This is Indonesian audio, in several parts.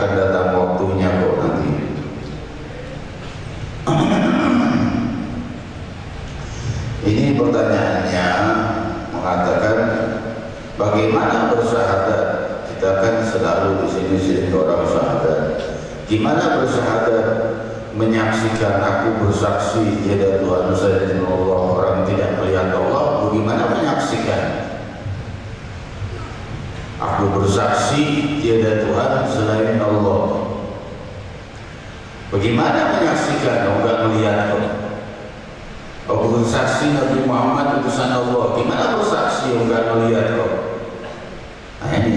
akan datang waktunya kok nanti. pertanyaannya mengatakan bagaimana bersyahadat? Kita kan selalu di sini sering orang syahadat. Gimana bersyahadat? Menyaksikan, aku bersaksi tiada Tuhan selain Allah, orang tidak melihat Allah. Bagaimana menyaksikan? Aku bersaksi tiada Tuhan selain Allah. Bagaimana menyaksikan? Enggak melihat Allah. Aku bersaksi Nabi Muhammad utusan Allah. Gimana bersaksi enggak melihat Allah? Nah ini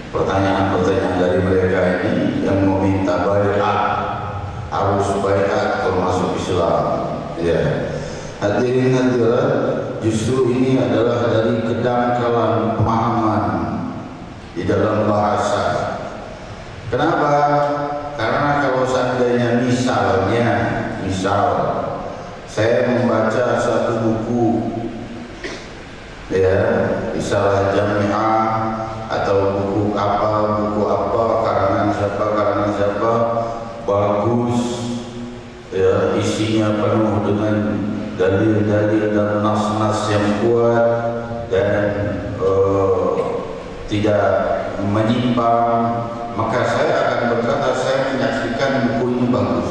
pertanyaan-pertanyaan dari mereka ini yang meminta baiat, harus baiat termasuk Islam. Ya, hadirin hadirat, justru ini adalah dari kedangkalan pemahaman di dalam bahasa. Kenapa? Karena kalau seandainya misal saya membaca satu buku, ya, risalah jamiah atau buku apa karangan siapa bagus, ya, isinya penuh dengan dalil-dalil dan nas-nas yang kuat dan tidak menyimpang, maka saya akan berkata saya menyaksikan buku ini bagus.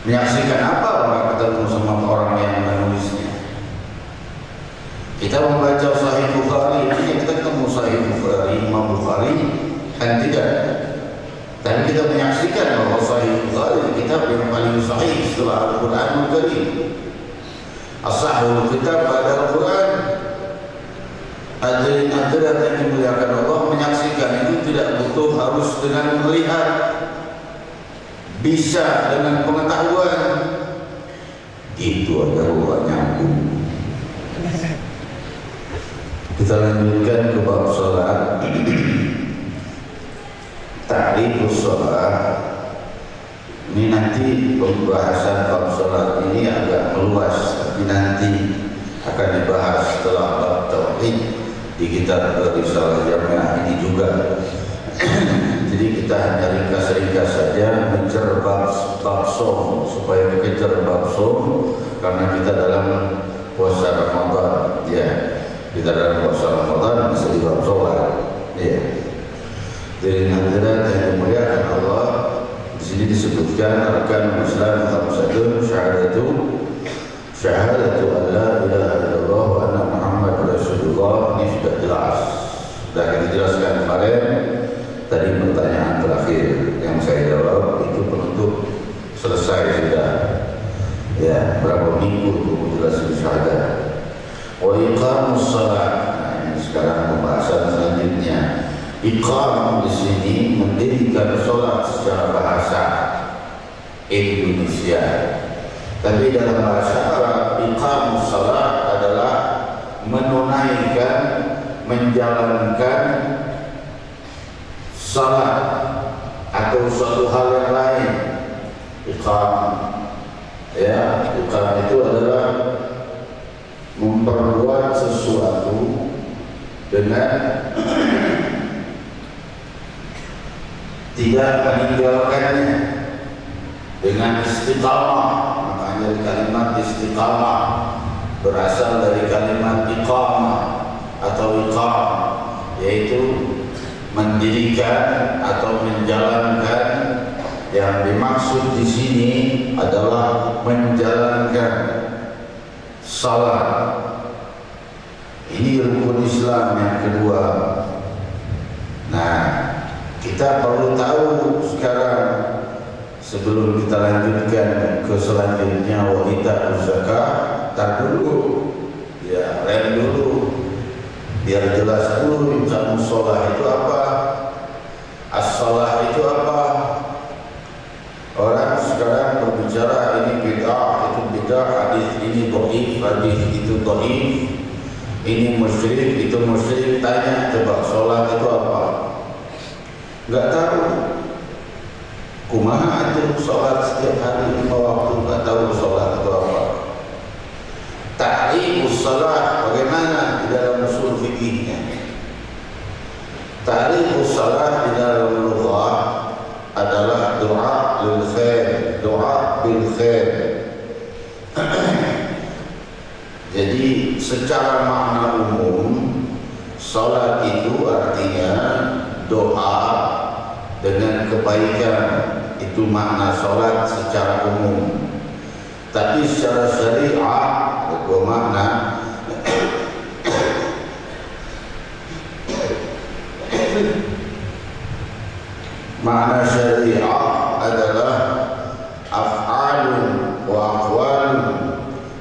Menyaksikan apa? Orang ketemu sama orang yang menulisnya. Kita membaca Sahih Bukhari, ini kita ketemu Sahih Bukhari, Imam Bukhari, kan tidak. Dan kita menyaksikan bahwa Sahih Bukhari kitab yang paling sahih setelah Al-Quranul Karim. As-sahihul kitab pada Al-Quran. Hadirin hadirat yang dimuliakan Allah, menyaksikan itu tidak butuh harus dengan melihat, bisa dengan pengetahuan. Itu adalah nyambung. Kita lanjutkan ke bab salat. Ta'rifus salat. Ini nanti pembahasan bab salat ini agak meluas, tapi nanti akan dibahas setelah bab tauhid di kitab risalah jamiah ini juga. Jadi kita hanya ringkas-ringkas saja mengejar bab som supaya mengejar bab som, karena kita dalam puasa Ramadan, ya. Kita dalam puasa Ramadan bisa di bab salat, ya. Dari hadirat yang dimuliakan Allah, di sini disebutkan arkanul Islam khamsatun, syahadatu an la ilaha illallah wa anna Muhammad Rasulullah. Ini sudah jelas, sudah kita jelaskan kemarin. Tadi pertanyaan terakhir yang saya jawab itu penutup selesai sudah, ya, berapa minggu untuk menjelaskan syahadat. Wa iqamus shalah. Nah, ini sekarang pembahasan selanjutnya. Iqam di sini mendirikan sholat secara bahasa Indonesia. Tapi dalam bahasa Arab, iqamus shalah adalah menunaikan, menjalankan salat atau suatu hal yang lain. Iqam, ya, iqam itu adalah memperbuat sesuatu dengan tidak meninggalkannya, dengan istiqamah. Makanya kalimat istiqamah berasal dari kalimat iqamah atau iqam, yaitu mendirikan atau menjalankan. Yang dimaksud di sini adalah menjalankan salat. Ini rukun Islam yang kedua. Nah, kita perlu tahu sekarang sebelum kita lanjutkan ke selanjutnya wa ita'uz zakat, tar dulu, ya, rem dulu biar jelas dulu insan sholat itu apa, as-sholah itu apa. Orang sekarang berbicara ini bid'ah, itu bid'ah, hadis ini dhaif, hadis itu dhaif, ini musyrik, itu musyrik. Tanya coba sholat itu apa? Enggak tahu. Kumaha itu sholat setiap hari 5 waktu, enggak tahu sholat itu apa. Ta'rifus shalah bagaimana di dalam usul fikihnya? Ta'rifus shalah di dalam lughah adalah doa lil khair, doa bil khair. secara makna umum, salat itu artinya doa dengan kebaikan. Itu makna salat secara umum. Tapi secara syariah ada dua makna. Makna syariah adalah af'alun wa aqwalun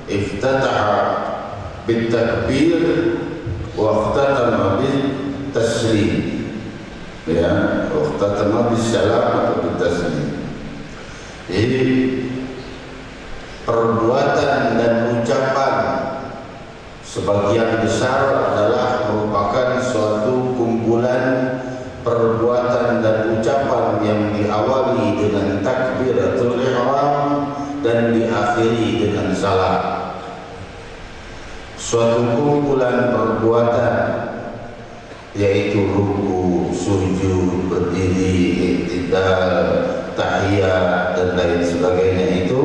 iftataha bitakbir wa ikhtatama bitaslim, ya, wa ikhtatama bisalam atau bitaslim. Jadi perbuatan dan ucapan sebagian besar adalah merupakan suatu kumpulan perbuatan dan ucapan yang diawali dengan takbiratul ihram dan diakhiri dengan salam. Suatu kumpulan perbuatan yaitu ruku, sujud, berdiri, i'tidal, tahiyat dan lain sebagainya itu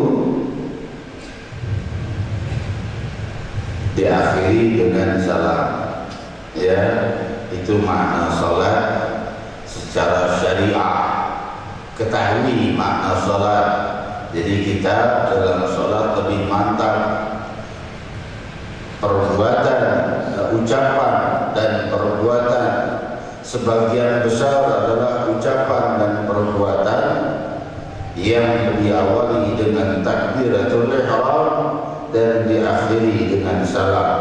diakhiri dengan salam. Ya, itu makna salat secara syariah. Ketahui makna salat. Jadi kita dalam salat lebih mantap. Perbuatan, ucapan dan perbuatan sebagian besar adalah ucapan dan perbuatan yang diawali dengan takbiratul ihram dan diakhiri dengan salam.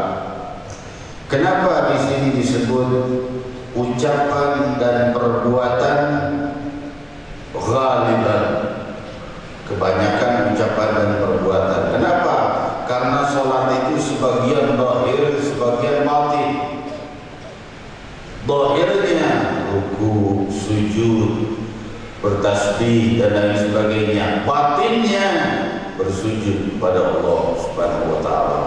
Kenapa di sini disebut ucapan dan perbuatan ghaliban? Kebanyakan ucapan dan perbuatan. Kenapa? Karena salat itu sebagian zahir, sebagian batin. Zahirnya ruku, sujud, bertasbih dan lain sebagainya. Batinnya bersujud kepada Allah Subhanahu wa taala.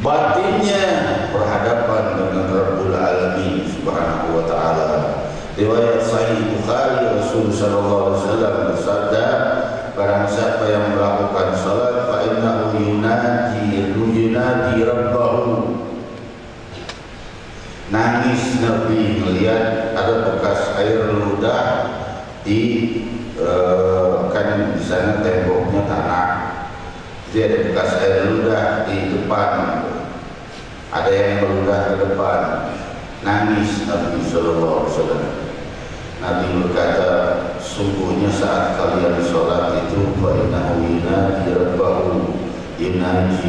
Batinnya berhadapan dengan Rabbul Alamin Subhanahu wa taala. Riwayat Sahih Bukhari, Rasul sallallahu alaihi wasallam bersabda, barang siapa yang melakukan salat fa innahu yunadi rabbahu. Nangis Nabi melihat ada bekas air ludah di kan di sana temboknya tanah. Jadi ada bekas air ludah di depan. Ada yang meludah ke depan. Nangis Nabi sallallahu alaihi wasallam. Nabi berkata, sungguhnya saat kalian sholat itu fa innahu yunadi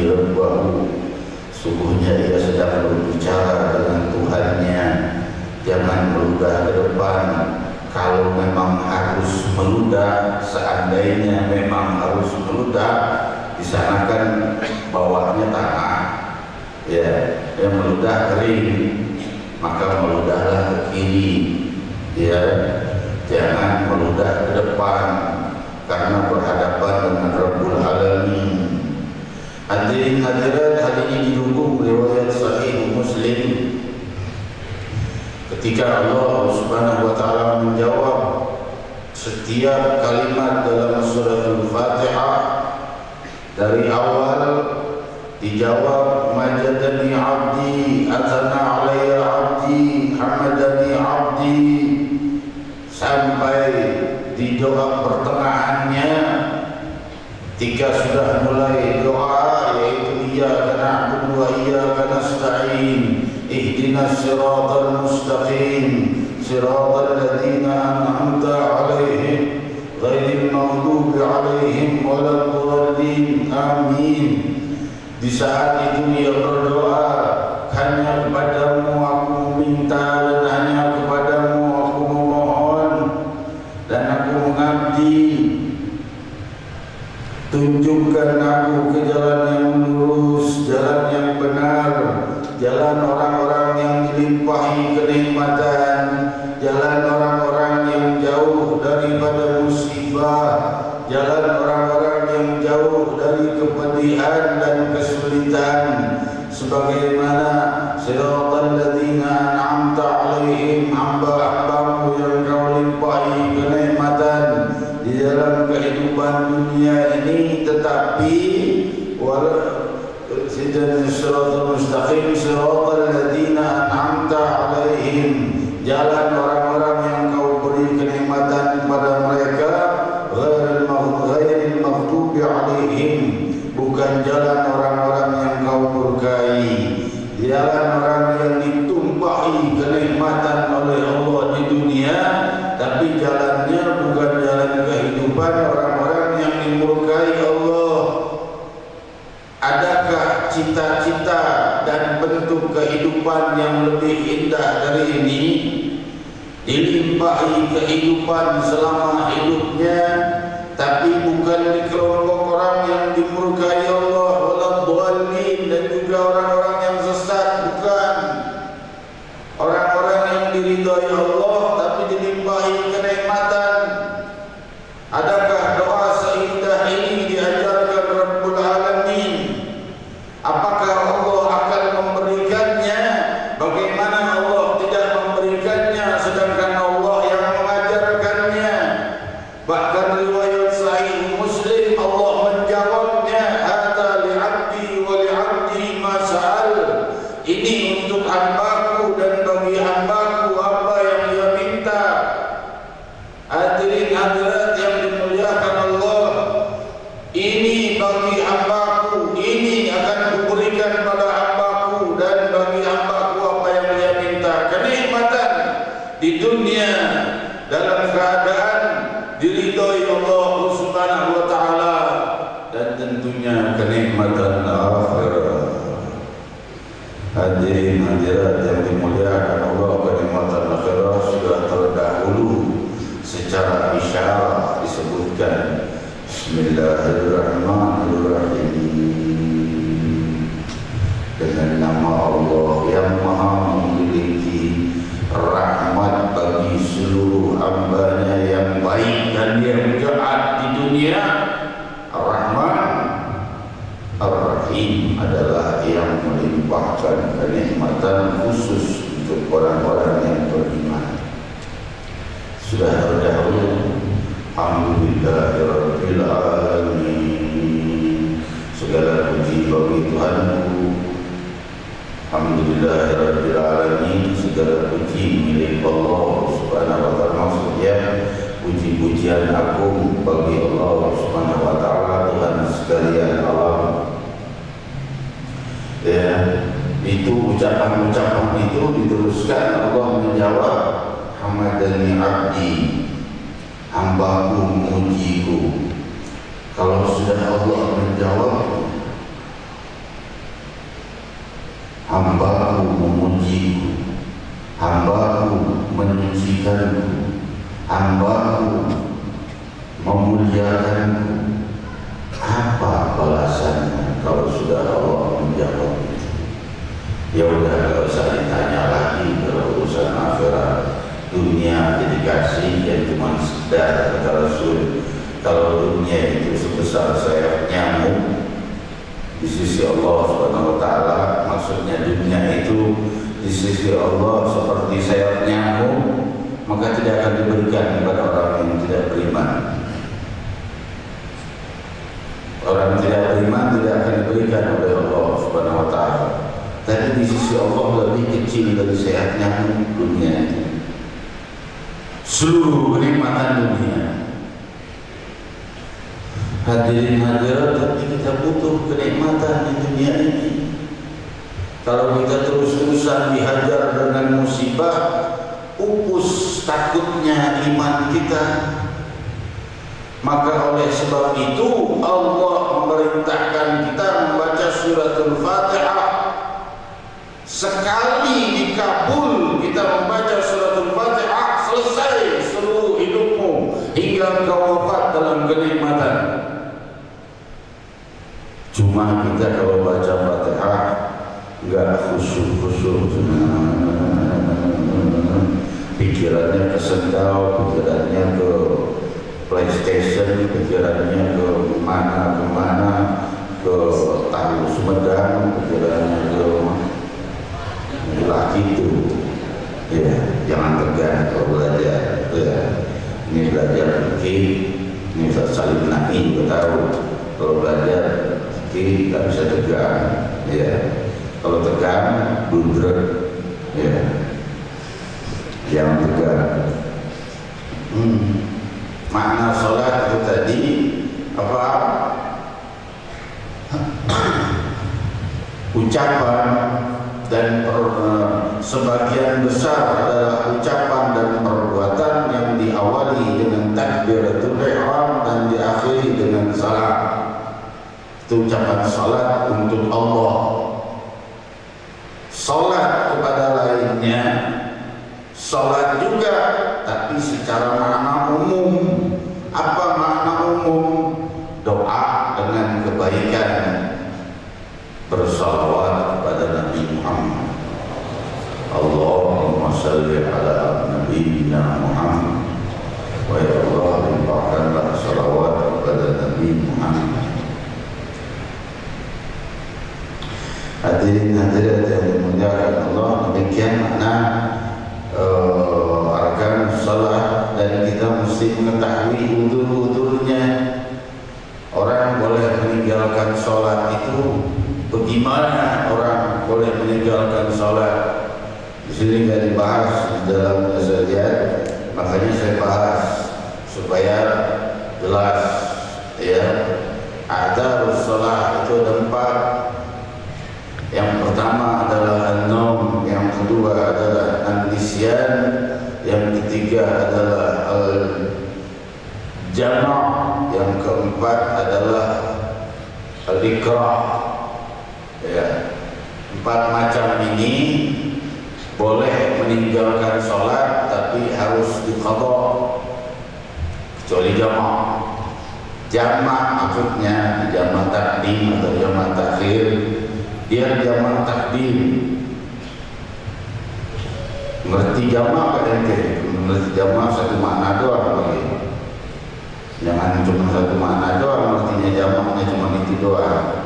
rabbahu, sungguhnya ia sedang berbicara dengan Tuhannya. Jangan meludah ke depan. Kalau memang harus meludah, seandainya memang harus meludah, di sana kan bawahnya tanah, ya, yang meludah kering, maka meludahlah ke kiri. Ya, jangan meludah ke depan karena berhadapan dengan Rabbul Alamin. Hadirin hadirat, hal ini didukung riwayat Sahih Muslim. Ketika Allah Subhanahu wa taala menjawab setiap kalimat dalam suratul Fatihah, dari awal dijawab majadani abdi, atana alayya abdi, hamadani abdi, sampai di doa pertengahannya. Ketika sudah mulai doa, yaitu iyyaka na'budu wa iyyaka nasta'in, ihdinas siratal mustaqim, siratal ladzina an'amta 'alaihim ghairil maghdubi 'alaihim waladdallin, amin. Di saat itu dia berdoa, hanya kepadamu aku meminta dan hanya kepadamu aku memohon dan aku mengabdi. Tunjukkan aku ke jalan yang lurus, jalan yang benar, jalan orang-orang yang dilimpahi kenikmatan, jalan orang-orang yang jauh daripada musibah, jalan orang-orang yang jauh dari kepedihan dan kesulitan, sebagaimana siratal ladzina an'amta 'alaihim, hamba-hambamu yang kau limpahi kenikmatan di dalam kehidupan dunia ini, tetapi Ihdina siratal mustaqim siratal ladzina an'amta 'alaihim, jalan orang-orang yang kau beri kenikmatan kepada mereka, ghairil maghdubi 'alaihim, bukan jalan orang-orang yang kau murkai. Jalan orang yang ditumpahi kenikmatan oleh Allah di dunia, tapi jalannya bukan jalan kehidupan orang-orang yang dimurkai Allah. Adakah cita-cita dan bentuk kehidupan yang lebih indah dari ini? Dilimpahi kehidupan selama hidupnya, tapi bukan di kelompok orang yang dimurkai Allah, waladhdallin, dan juga orang-orang yang sesat, bukan. Orang-orang yang diridhai Allah tapi dilimpahi kenikmatan. Adakah doa seindah ini diajarkan Rabbul Alamin? Apakah Allah akan memberikannya? Bagaimana Allah tidak memberikannya sedangkan Allah yang mengajarkannya? Bahkan riwayat Sahih Muslim Allah menjawabnya, hadza li'abdi wa li'abdi ma sa'al. Ini untuk hambaku dan bagi hambaku apa yang dia minta. Hadirin hadirat yang dimuliakan Allah, ini bagi hambaku, ini akan kuberikan pada hambaku, dan bagi hambaku apa yang dia minta. Kenikmatan di dunia dalam keadaan diridhoi Allah Subhanahu wa taala, dan tentunya kenikmatan akhirat. Hadirin hadirat yang dimuliakan Allah, kenikmatan akhirat sudah terdahulu secara isyarat disebutkan. Bismillahirrahmanirrahim. Dengan nama Allah yang maha memiliki rahmat bagi seluruh hambanya yang baik dan yang jahat di dunia. Ar-Rahman Ar-Rahim adalah yang melimpahkan kenikmatan khusus untuk orang-orang yang beriman. Sudah terdahulu, alhamdulillahirabbil alamin, segala puji bagi Tuhanku. Alhamdulillahirabbil alamin, segala puji milik Allah Subhanahu wa taala. Maksudnya puji-pujian agung bagi Allah Subhanahu wa taala, Tuhan sekalian alam. Ya, itu ucapan-ucapan itu diteruskan Allah menjawab, hamadani abdi, hambaku memujiku. Kalau sudah Allah menjawab, hambaku memujiku, hambaku menyucikanku, hambaku memuliakanku, apa balasannya kalau sudah Allah menjawab itu? Ya udah, nggak usah ditanya lagi. Kalau urusan akhirat, dunia dedikasi yang cuma sekedar, kata Rasul, kalau dunia itu sebesar sayap nyamuk di sisi Allah Subhanahu wa taala, maksudnya dunia itu di sisi Allah seperti sayap nyamuk, maka tidak akan diberikan kepada orang yang tidak beriman. Orang tidak beriman tidak akan diberikan oleh Allah Subhanahu wa taala. Tapi di sisi Allah lebih kecil dari sayap nyamuk dunia itu. Seluruh kenikmatan dunia. Hadirin hadirat, tapi kita butuh kenikmatan di dunia ini. Kalau kita terus-terusan dihajar dengan musibah, pupus takutnya iman kita. Maka oleh sebab itu Allah memerintahkan kita membaca suratul Fatihah. Sekali dikabul kita membaca suratul Fatihah, selesai seluruh hidupmu hingga engkau wafat dalam kenikmatan. Cuma kita kalau baca Fatihah enggak khusyuk-khusyuk, pikirannya ke sendal, pikirannya ke PlayStation, pikirannya ke mana-kemana, ke tahu Sumedang, pikirannya ke laki itu. Ya, jangan tegang kalau belajar. Ya, ini belajar fikih, ini Ustaz Salim Nahi juga tahu. Kalau belajar fikih nggak bisa tegang. ya. Kalau tegang, budrek, ya. Yang tegang. Makna sholat itu tadi apa? Ucapan dan sebagian besar adalah ucapan dan perbuatan yang diawali dengan takbiratul ihram dan diakhiri dengan salam. Itu ucapan salat untuk Allah. Salat kepada lainnya, salat juga, tapi secara makna umum. Apa makna umum? Doa dengan kebaikan, bersalawat kepada Nabi Muhammad. Allahumma salli ala Nabiyyina Muhammad. Wa ya Allah, limpahkanlah salawat kepada Nabi Muhammad. Hadirin hadirat yang dimuliakan Allah, demikian makna arkan salat, dan kita mesti mengetahui udur-udurnya. Orang boleh meninggalkan salat itu bagaimana orang boleh meninggalkan salat? Di sini tidak dibahas di dalam azaliyat, makanya saya bahas supaya jelas, ya. Adzarus salat itu ada 4. Yang pertama adalah an-naum, yang kedua adalah an-nisyan, yang ketiga adalah al-jama', yang keempat adalah al-ikrah. Ya, 4 macam ini boleh meninggalkan sholat, tapi harus diqadha, kecuali jama'. Jama' maksudnya jama' takdim atau jama' takhir. Dia jama' takdim. Ngerti jama' kan ente? Ngerti jama' satu makna doang bagi. Jangan cuma satu makna doang, artinya jama'nya cuma itu doang.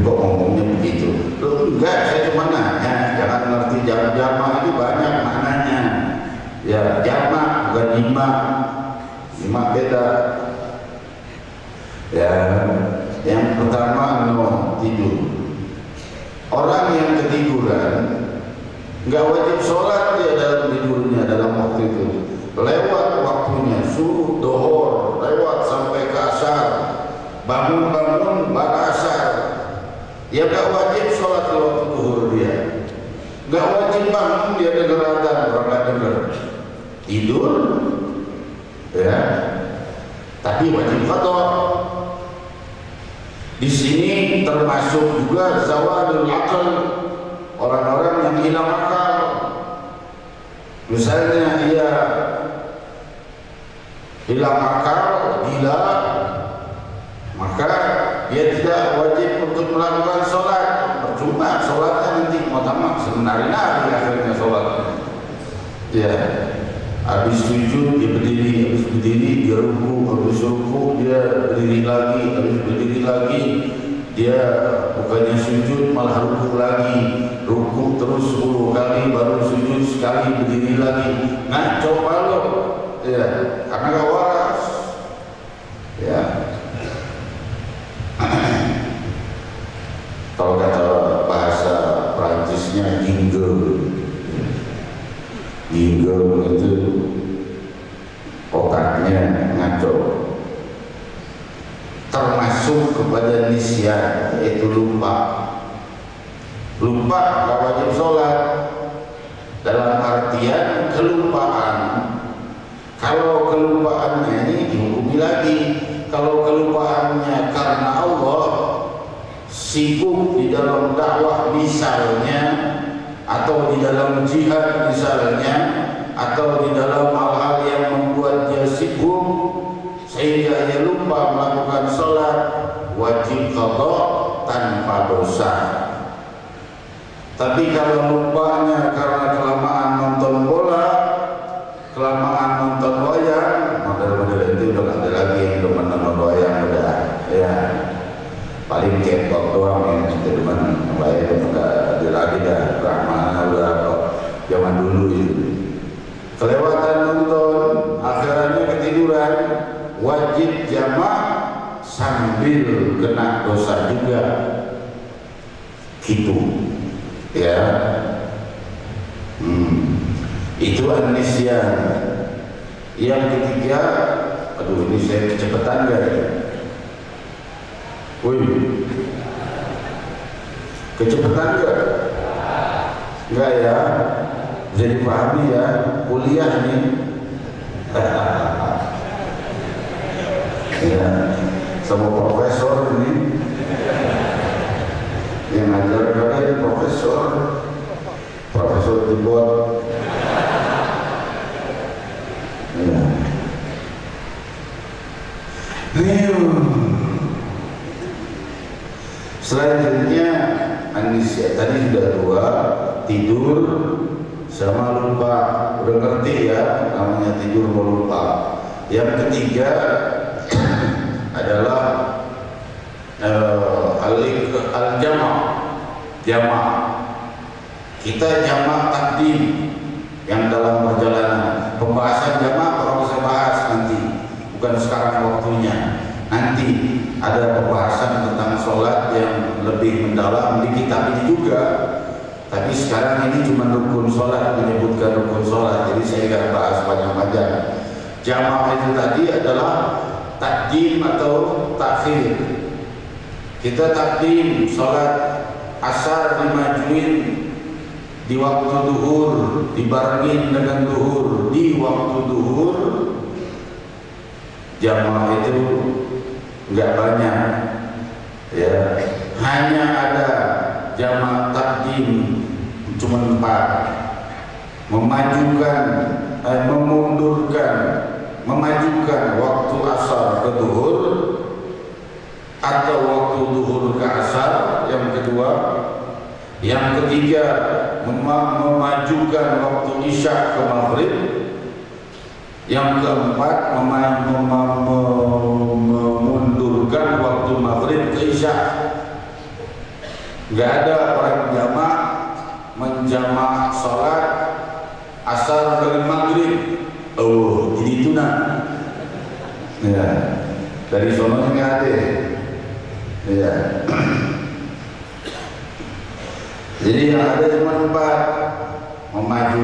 Kok ngomongnya begitu? Loh, enggak, saya cuma nanya, jangan ngerti jama' itu banyak maknanya. Ya, jama' bukan lima beda. Ya, yang pertama tidur. Orang yang ketiduran nggak wajib sholat dia dalam tidurnya, dalam waktu itu. Lewat waktunya, subuh, dohor, lewat sampai ke asar, bangun pada asar. Ya nggak wajib sholat waktu duhur dia. Nggak wajib bangun dia dengar adzan, orang nggak dengar. Tidur, ya. Tapi wajib qadha. Di sini termasuk juga zawadul aql, orang-orang yang hilang akal. Misalnya dia hilang akal, gila, maka dia tidak wajib untuk melakukan sholat. Percuma sholatnya nanti mau tamak sebenarnya akhirnya sholatnya. Ya, habis sujud dia berdiri, habis berdiri dia ruku, habis ruku dia berdiri lagi, habis berdiri lagi dia bukannya sujud malah ruku lagi, ruku terus 10 kali baru sujud sekali, berdiri lagi. Ngaco lo, ya, karena gak waras, ya. Kalau kata bahasa Prancisnya gingle itu otaknya ngaco. Termasuk kepada nisyan, yaitu lupa. Lupa gak wajib sholat, dalam artian kelupaan. Kalau kelupaannya ini dihukumi lagi. Kalau kelupaannya karena Allah, sibuk di dalam dakwah misalnya, atau di dalam jihad misalnya, atau di dalam hal-hal yang membuat dia sibuk sehingga dia lupa melakukan sholat, wajib qadha tanpa dosa. Tapi kalau lupanya karena kelamaan nonton bola, kelamaan nonton wayang, model-model itu udah gak ada lagi yang demen nonton wayang, udah, ya. Paling K-pop doang yang kita demen, wayang udah ada lagi dah, Rahmana udah apa zaman dulu itu. Kelewatan nonton, akhirannya ketiduran, wajib jamak sampai sambil kena dosa juga gitu ya. Itu an-nisyan. Yang ketiga, aduh ini saya kecepatan gak ya? Wih, kecepatan gak? Enggak ya? Bisa dipahami ya, kuliah nih. Ya, sama profesor ini yang ngajar kalian profesor Tibot. Ya. Selanjutnya Anisya tadi sudah dua, tidur sama lupa. Udah ngerti ya namanya tidur melupa. Yang ketiga adalah jamak. Kita jamak takdim yang dalam perjalanan. Pembahasan jamak orang bisa bahas nanti, bukan sekarang waktunya. Nanti ada pembahasan tentang sholat yang lebih mendalam di kitab ini juga. Tapi sekarang ini cuma rukun sholat, menyebutkan rukun sholat, jadi saya nggak bahas panjang-panjang. Jamak itu tadi adalah takdim atau takhir. Kita takdim sholat asar dimajuin di waktu duhur, dibarengin dengan duhur di waktu duhur. Jamak itu nggak banyak, ya. Hanya ada jamak takdim cuma 4. Memajukan waktu asar ke duhur atau waktu duhur ke asar, yang kedua. Yang ketiga, memajukan waktu isya ke maghrib. Yang keempat, memundurkan waktu maghrib ke isya. Nggak ada orang jamak menjamak sholat asar dengan maghrib. Oh, ini itu nah. Ya, dari sononya nggak ada. Ya. Jadi yang ada cuma 4, memaju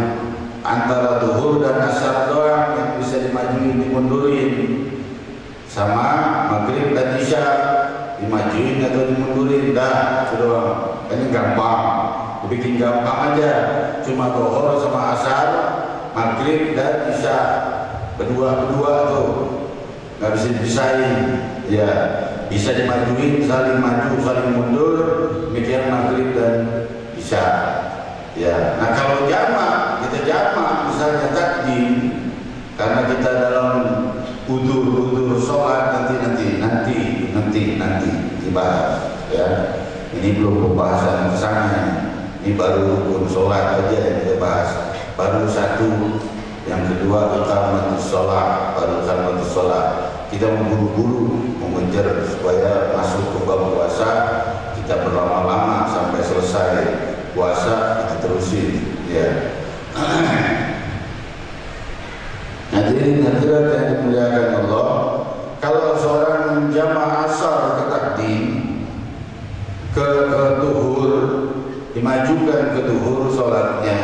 antara duhur dan asar doang yang bisa dimajuin, dimundurin, sama maghrib dan isya dimajuin atau dimundurin, dah itu doang. Ini gampang, dibikin gampang aja, cuma duhur sama asar, maghrib dan isya, berdua tuh, nggak bisa dipisahin, ya bisa dimajuin, saling maju, saling mundur, demikian maghrib dan isya. Ya, nah kalau jamak, kita jamak misalnya takdim, karena kita dalam udur sholat nanti dibahas. Ya, ini belum pembahasan ke sana. Ini baru rukun sholat aja yang kita bahas. Baru 1, yang kedua iqamatus sholat, Kita memburu-buru mengejar supaya masuk ke bab puasa. Kita berlama-lama sampai selesai puasa, kita terusin, ya. Hadirin hadirat yang dimuliakan Allah, kalau seorang menjamak asar ke takdim, ke duhur, dimajukan ke duhur sholatnya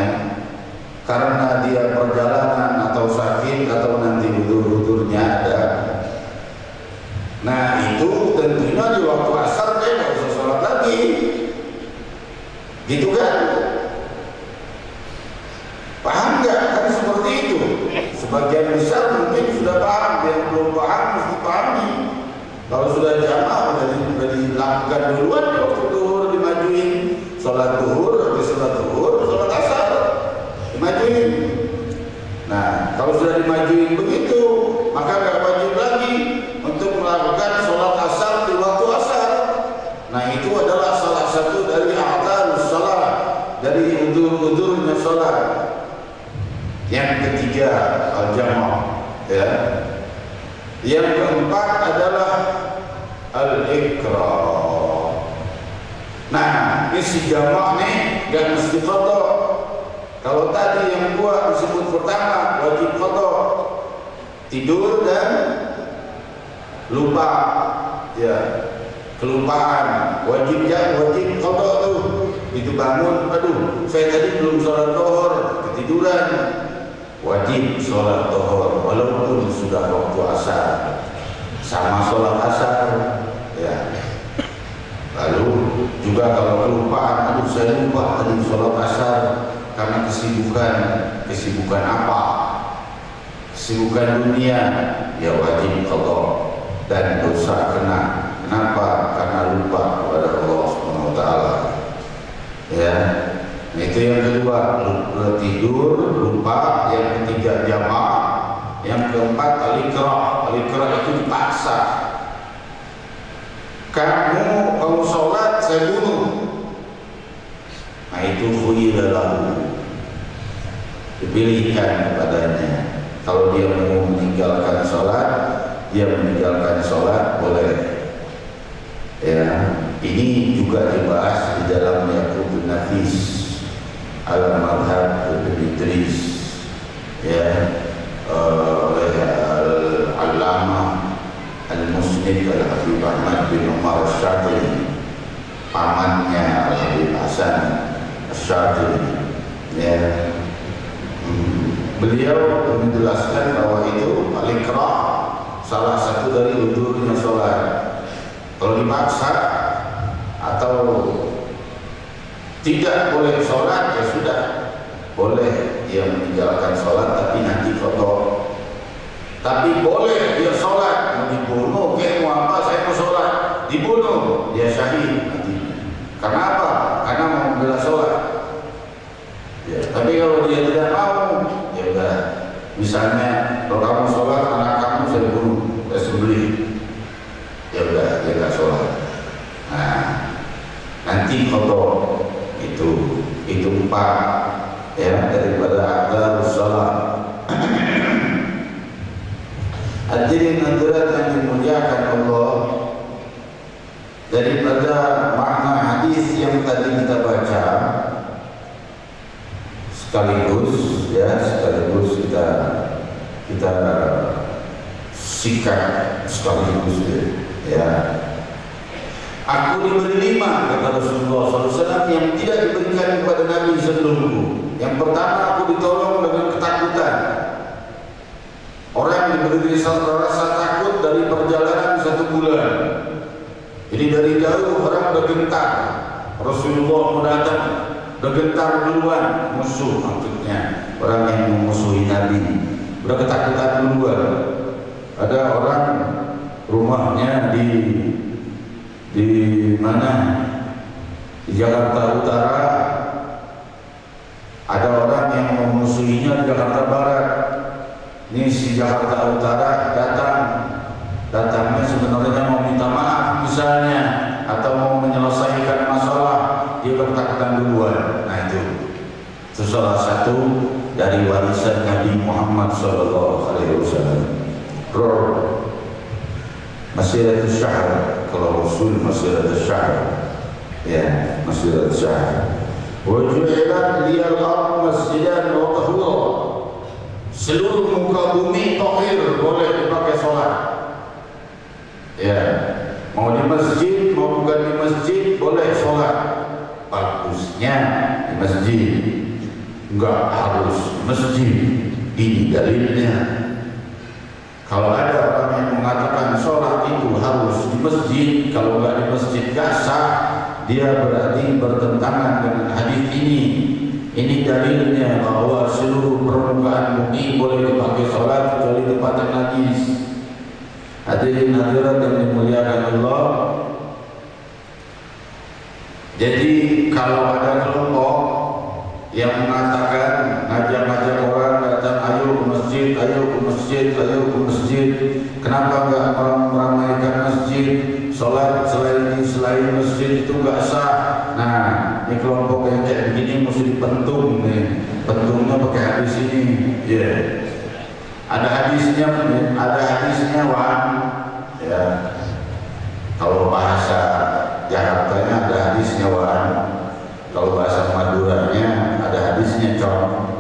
karena dia perjalanan atau sakit atau nanti udur-udurnya ada. Nah itu tentunya di waktu asar dia nggak usah sholat lagi, gitu kan? Paham nggak? Kan seperti itu. Sebagian besar mungkin sudah paham, yang belum paham mesti pahami. Kalau sudah jamaah sudah dilakukan duluan di waktu duhur, dimajuin sholat duhur, habis sholat duhur, sholat asar dimajuin. Nah kalau sudah dimajuin begitu, maka nggak wajib lagi untuk melakukan sholat asar di waktu asar. Nah itu adalah salah satu dari a'dharus shalah, dari udur-udurnya sholat. Yang ketiga al-jamak, ya. Yang keempat adalah al-iqrar. Nah isi jamak nih gak mesti qadha. Kalau tadi yang 2 disebut pertama wajib qadha, tidur dan lupa. ya kelupaan, wajib qada tuh. Itu bangun, aduh, saya tadi belum sholat zuhur, ketiduran. Wajib sholat zuhur walaupun sudah waktu asar, sama sholat asar, ya. Lalu juga kalau kelupaan, aduh saya lupa tadi sholat asar karena kesibukan apa? Kesibukan dunia, ya wajib qada dan dosa kena. Kenapa? Karena lupa kepada Allah Subhanahu wa taala. Ya. Itu yang kedua, tidur, lupa. Yang ketiga, jamaah. Yang keempat, al-ikrah. Al-ikrah itu dipaksa. Kamu sholat, saya bunuh. Nah itu khuyiralahu, dipilihkan kepadanya. Kalau dia mau meninggalkan sholat, dia meninggalkan sholat boleh. Ya, ini juga dibahas di dalam Yaqutun Nafis Al-Madhab Ibn Idris, ya, oleh Al-Allamah Al-Musnid Al-Habib Ahmad bin Umar Al-Syatili, pamannya Al-Habib Hasan Al-Syatili, ya. Beliau menjelaskan bahwa itu al-ikrah salah satu dari udhurnya sholat. Kalau dipaksa atau tidak boleh sholat, ya sudah, boleh dia meninggalkan sholat tapi nanti qada. Tapi boleh dia sholat, mau dibunuh, kayak mau apa, saya mau sholat, dibunuh, dia syahid nanti. Karena apa? Karena mau membela sholat. Ya, tapi kalau dia tidak mau, ya udah. Misalnya kalau kamu sholat, anak kamu saya bunuh, saya sembelih, ya udah, dia nggak sholat. Nah, nanti qada itu 4 ya daripada adzarus shalah. Hadirin hadirat yang dimuliakan Allah, daripada makna hadis yang tadi kita baca, sekaligus kita sikat sekaligus ya. Aku diberi 5 kata Rasulullah SAW yang tidak diberikan kepada Nabi sebelumku. Yang pertama, aku ditolong dengan ketakutan. Orang yang diberi rasa takut dari perjalanan 1 bulan. Jadi dari jauh orang bergentar. Rasulullah mendatang, bergentar duluan, musuh maksudnya, orang yang memusuhi Nabi, udah ketakutan duluan. Ada orang rumahnya di mana? Di Jakarta Utara. Ada orang yang memusuhinya di Jakarta Barat. Ini si Jakarta Utara datangnya sebenarnya mau minta maaf misalnya, atau mau menyelesaikan masalah, dia ketakutan duluan. Nah itu salah satu dari warisan Nabi Muhammad SAW. Masiratus syahr, kalau Rasul masiratus syahr, ya, masiratus syahr. Wa ju'ilat liyal ardh masjidan wa tahura. Seluruh muka bumi tahir, boleh dipakai sholat. Ya, mau di masjid, mau bukan di masjid, boleh sholat. Bagusnya di masjid, enggak harus di masjid. Ini dalilnya. Kalau ada orang yang mengatakan sholat itu harus di masjid, kalau enggak di masjid enggak sah, dia berarti bertentangan dengan hadis ini. Ini dalilnya bahwa seluruh permukaan bumi boleh dipakai sholat kecuali tempat yang najis. Hadirin hadirat yang dimuliakan Allah. Jadi kalau ada kelompok yang mengatakan, ngajak-ngajak orang datang, ayo ke masjid, ayo ke masjid, ayo ke masjid, kenapa enggak meramaikan masjid? Sholat selain masjid itu enggak sah. Nah, ini kelompok yang kayak begini mesti dipentung nih. Pentungnya pakai hadis ini. Ya. Yeah. Ada hadisnya Wan. Ya. Kalau bahasa Jakartanya ada hadisnya Wan. Kalau bahasa Maduranya ada hadisnya Con.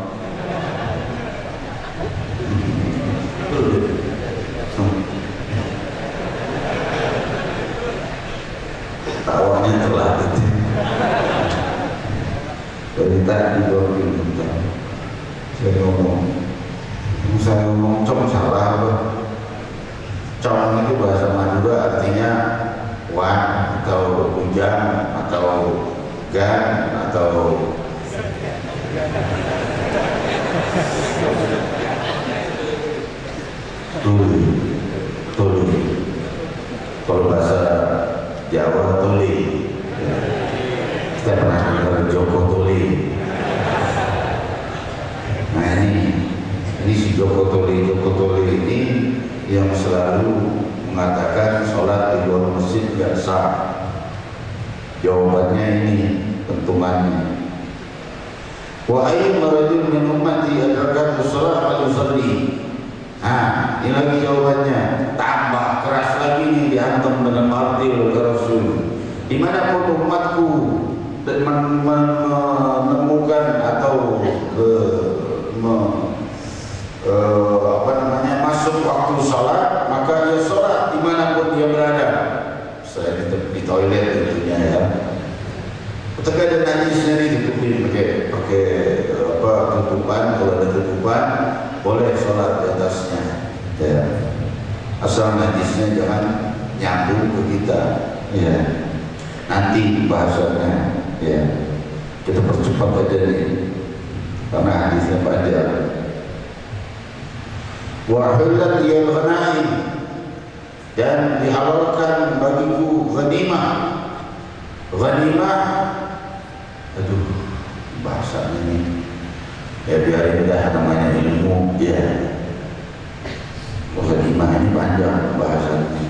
saya ngomong com salah apa? Com itu bahasa Madura artinya wan atau hujan atau gan atau tuli. Kalau bahasa Jawa tuli. Kita pernah dengar Joko Tuli. Nah ini si Joko Tuli ini yang selalu mengatakan sholat di luar masjid tidak sah. Jawabannya ini pentungannya. Wa ayyuma rajul min ummati adrakat as-shalah falyusalli. Nah, ini lagi jawabannya. Tambah keras lagi nih dihantam dengan martil oleh Rasul. Dimanapun umatku menemukan atau masuk waktu sholat, maka dia sholat dimanapun dia berada. Saya di toilet tentunya ya. Ketika ada najisnya ditutupin pakai tutupan, kalau ada tutupan boleh sholat di atasnya. Ya. Asal najisnya jangan nyambung ke kita. Ya. Nanti bahasanya. Ya. Kita percepat aja nih, karena hadisnya panjang. Wa hilal liyal ghanaim, dan dihalalkan bagiku ghanimah. Ghanimah, aduh bahasanya ini ya biarin dah, namanya ilmu ya. Ghanimah ini panjang bahasanya,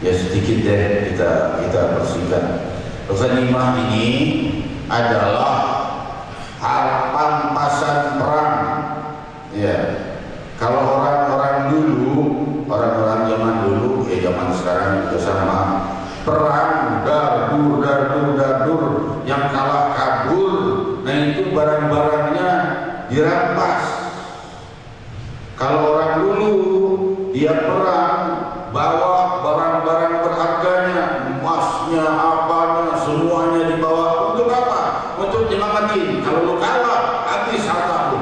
ya sedikit deh kita persingkat. Ghanimah ini adalah pampasan perang ya. Kalau orang-orang zaman dulu, ya zaman sekarang juga sama, perang dardur yang kalah kabur, nah itu barang-barangnya dirampas. Kalau orang dulu dia perang bawa barang-barang berharganya, emasnya, apanya, semuanya dibawa. Untuk apa? Untuk dimakan. Kalau lu kalah, habis harta lu.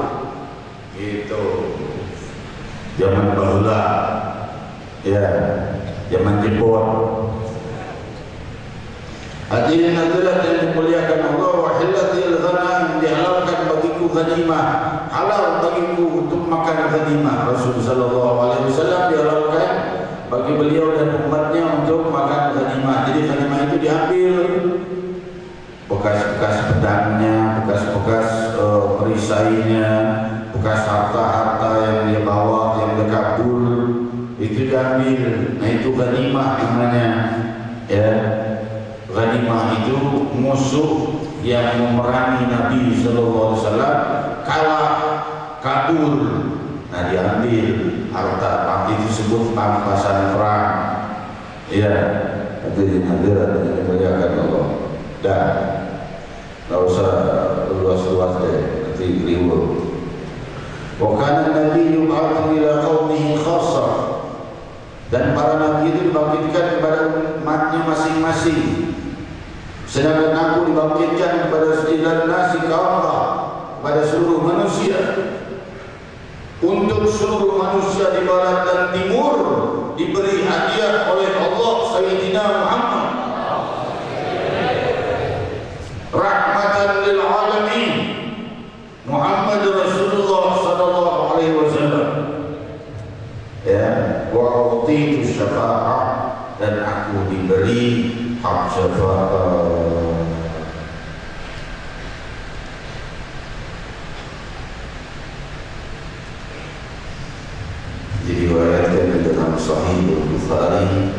Gitu. Zaman bahula, ya, zaman jebor. Hadirin hadirat yang dimuliakan Allah, wa hillatil ghanaim, dihalalkan bagiku ghanimah, halal bagiku untuk makan ghanimah. Rasulullah sallallahu alaihi wasallam dihalalkan bagi beliau dan umatnya untuk makan ghanimah. Jadi ghanimah itu diambil bekas-bekas pedangnya, bekas-bekas perisainya, bekas harta-harta yang dia bawa, yang dia kabur, itu diambil. Nah itu ghanimah namanya. Ya. Ghanimah itu musuh yang memerangi Nabi sallallahu alaihi wasallam kalah kabur. Nah diambil harta, itu disebut pampasan perang. Ya, hadirin hadirat yang dimuliakan Allah. Dah, nggak usah luas-luas deh, nanti ribut. Wa kana Nabi yub'atsu ila qaumihi khassah, dan para nabi itu dibangkitkan kepada umatnya masing-masing. Sedangkan aku dibangkitkan kepada seluruh nasi kafah, kepada seluruh manusia. Untuk seluruh manusia di barat dan timur diberi hadiah oleh Allah Sayyidina Muhammad, rahmatan lil alamin, Muhammad Rasulullah sallallahu alaihi wasallam. Ya, wa utitu syafa'ah, dan aku diberi hak syafa'ah. Diriwayatkan dalam Sahih Bukhari,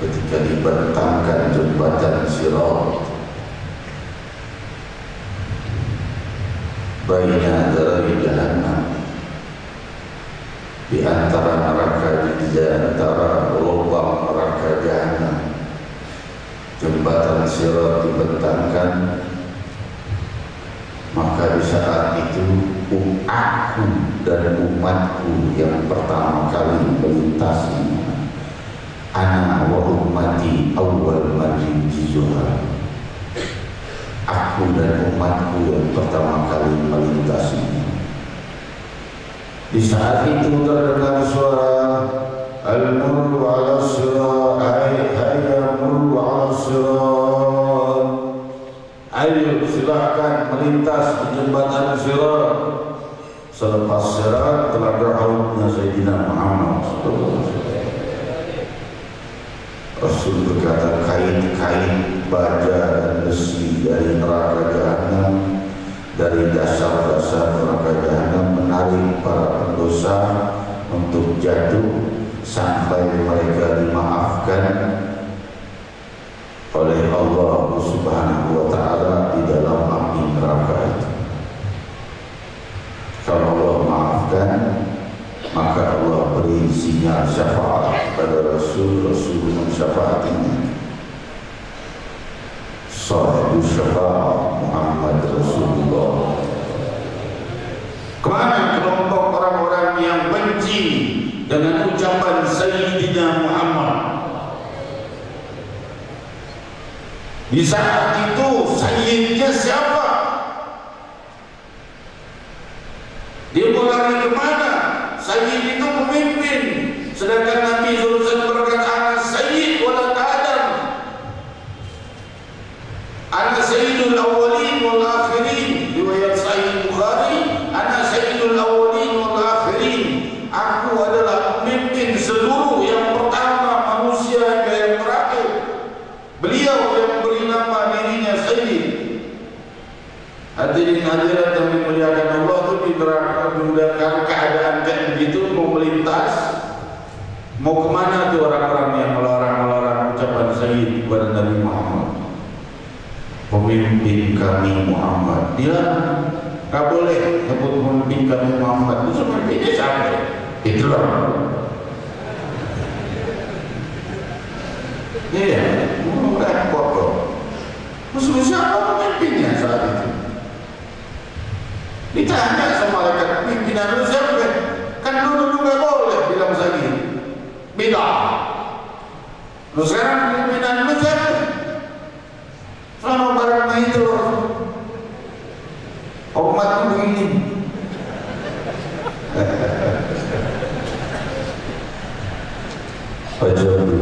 ketika dibentangkan jembatan Sirat baina dari jahannam, di antara neraka, di antara lubang neraka jahannam, jembatan Sirat dibentangkan. Maka di saat itu aku dan umatku yang pertama kali melintasinya, ana wa ummati awwal man yunjizuha. aku dan umatku yang pertama kali melintasinya. Di saat itu terdengar suara al-murru ala sirat, hayya murru ala sirat, ayo silakan melintas di jembatan sirat. Selepas sirat telah berhautnya Sayyidina Muhammad SAW. Rasul berkata, kain-kain baja dan besi dari neraka jahanam, dari dasar-dasar neraka jahanam menarik para pendosa untuk jatuh sampai mereka dimaafkan oleh Allah Subhanahu wa taala di dalam api neraka itu. Kalau Allah maafkan, maka Allah beri sinyal syafaat pada Rasul mensyafaatinya. Sahibu syafaat Muhammad Rasulullah. Kemana kelompok orang-orang yang benci dengan ucapan Sayyidina Muhammad? Di saat itu Sayyidnya siapa? Dia mau lari kemana? Sayyid itu pemimpin, sedangkan Nabi SAW berkata, ana sayyid walad Adam, ana sayyidul awwalin wal akhirin. Riwayat Sahih Bukhari, ana sayyidul awwalin wal akhirin. Aku adalah pemimpin seluruh yang pertama manusia yang terakhir. Beliau yang beri nama dirinya Sayyid. Hadirin hadirat yang dimuliakan Allah, itu dalam keadaan kayak begitu mau melintas, mau kemana tuh orang-orang yang melarang ucapan Sayyid kepada Nabi Muhammad? Pemimpin kami Muhammad. Dia nggak boleh nyebut pemimpin kami Muhammad. Itu pemimpinnya siapa? Hitler. Iya, repot loh. Musuh siapa pemimpinnya saat itu? Ditanya sama malaikat, pimpinan lu siapa? Kan dulu nggak boleh bilang Sayyid, bidah. Lu sekarang pimpinan lu siapa? Selama barang itu umat begini. Pajak itu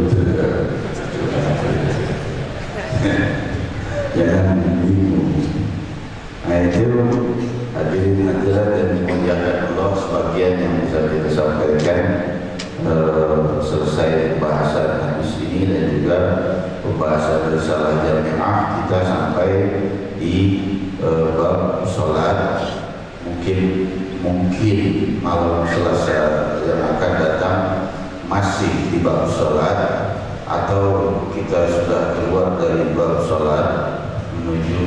jangan bingung. Nah itu hadirin hadirat dan dimuliakan Allah, sebagian yang bisa kita sampaikan selesai pembahasan hadis ini dan juga pembahasan risalah jamiah, kita sampai di bab salat. Mungkin malam Selasa yang akan datang masih di bab salat, atau kita sudah keluar dari bab salat menuju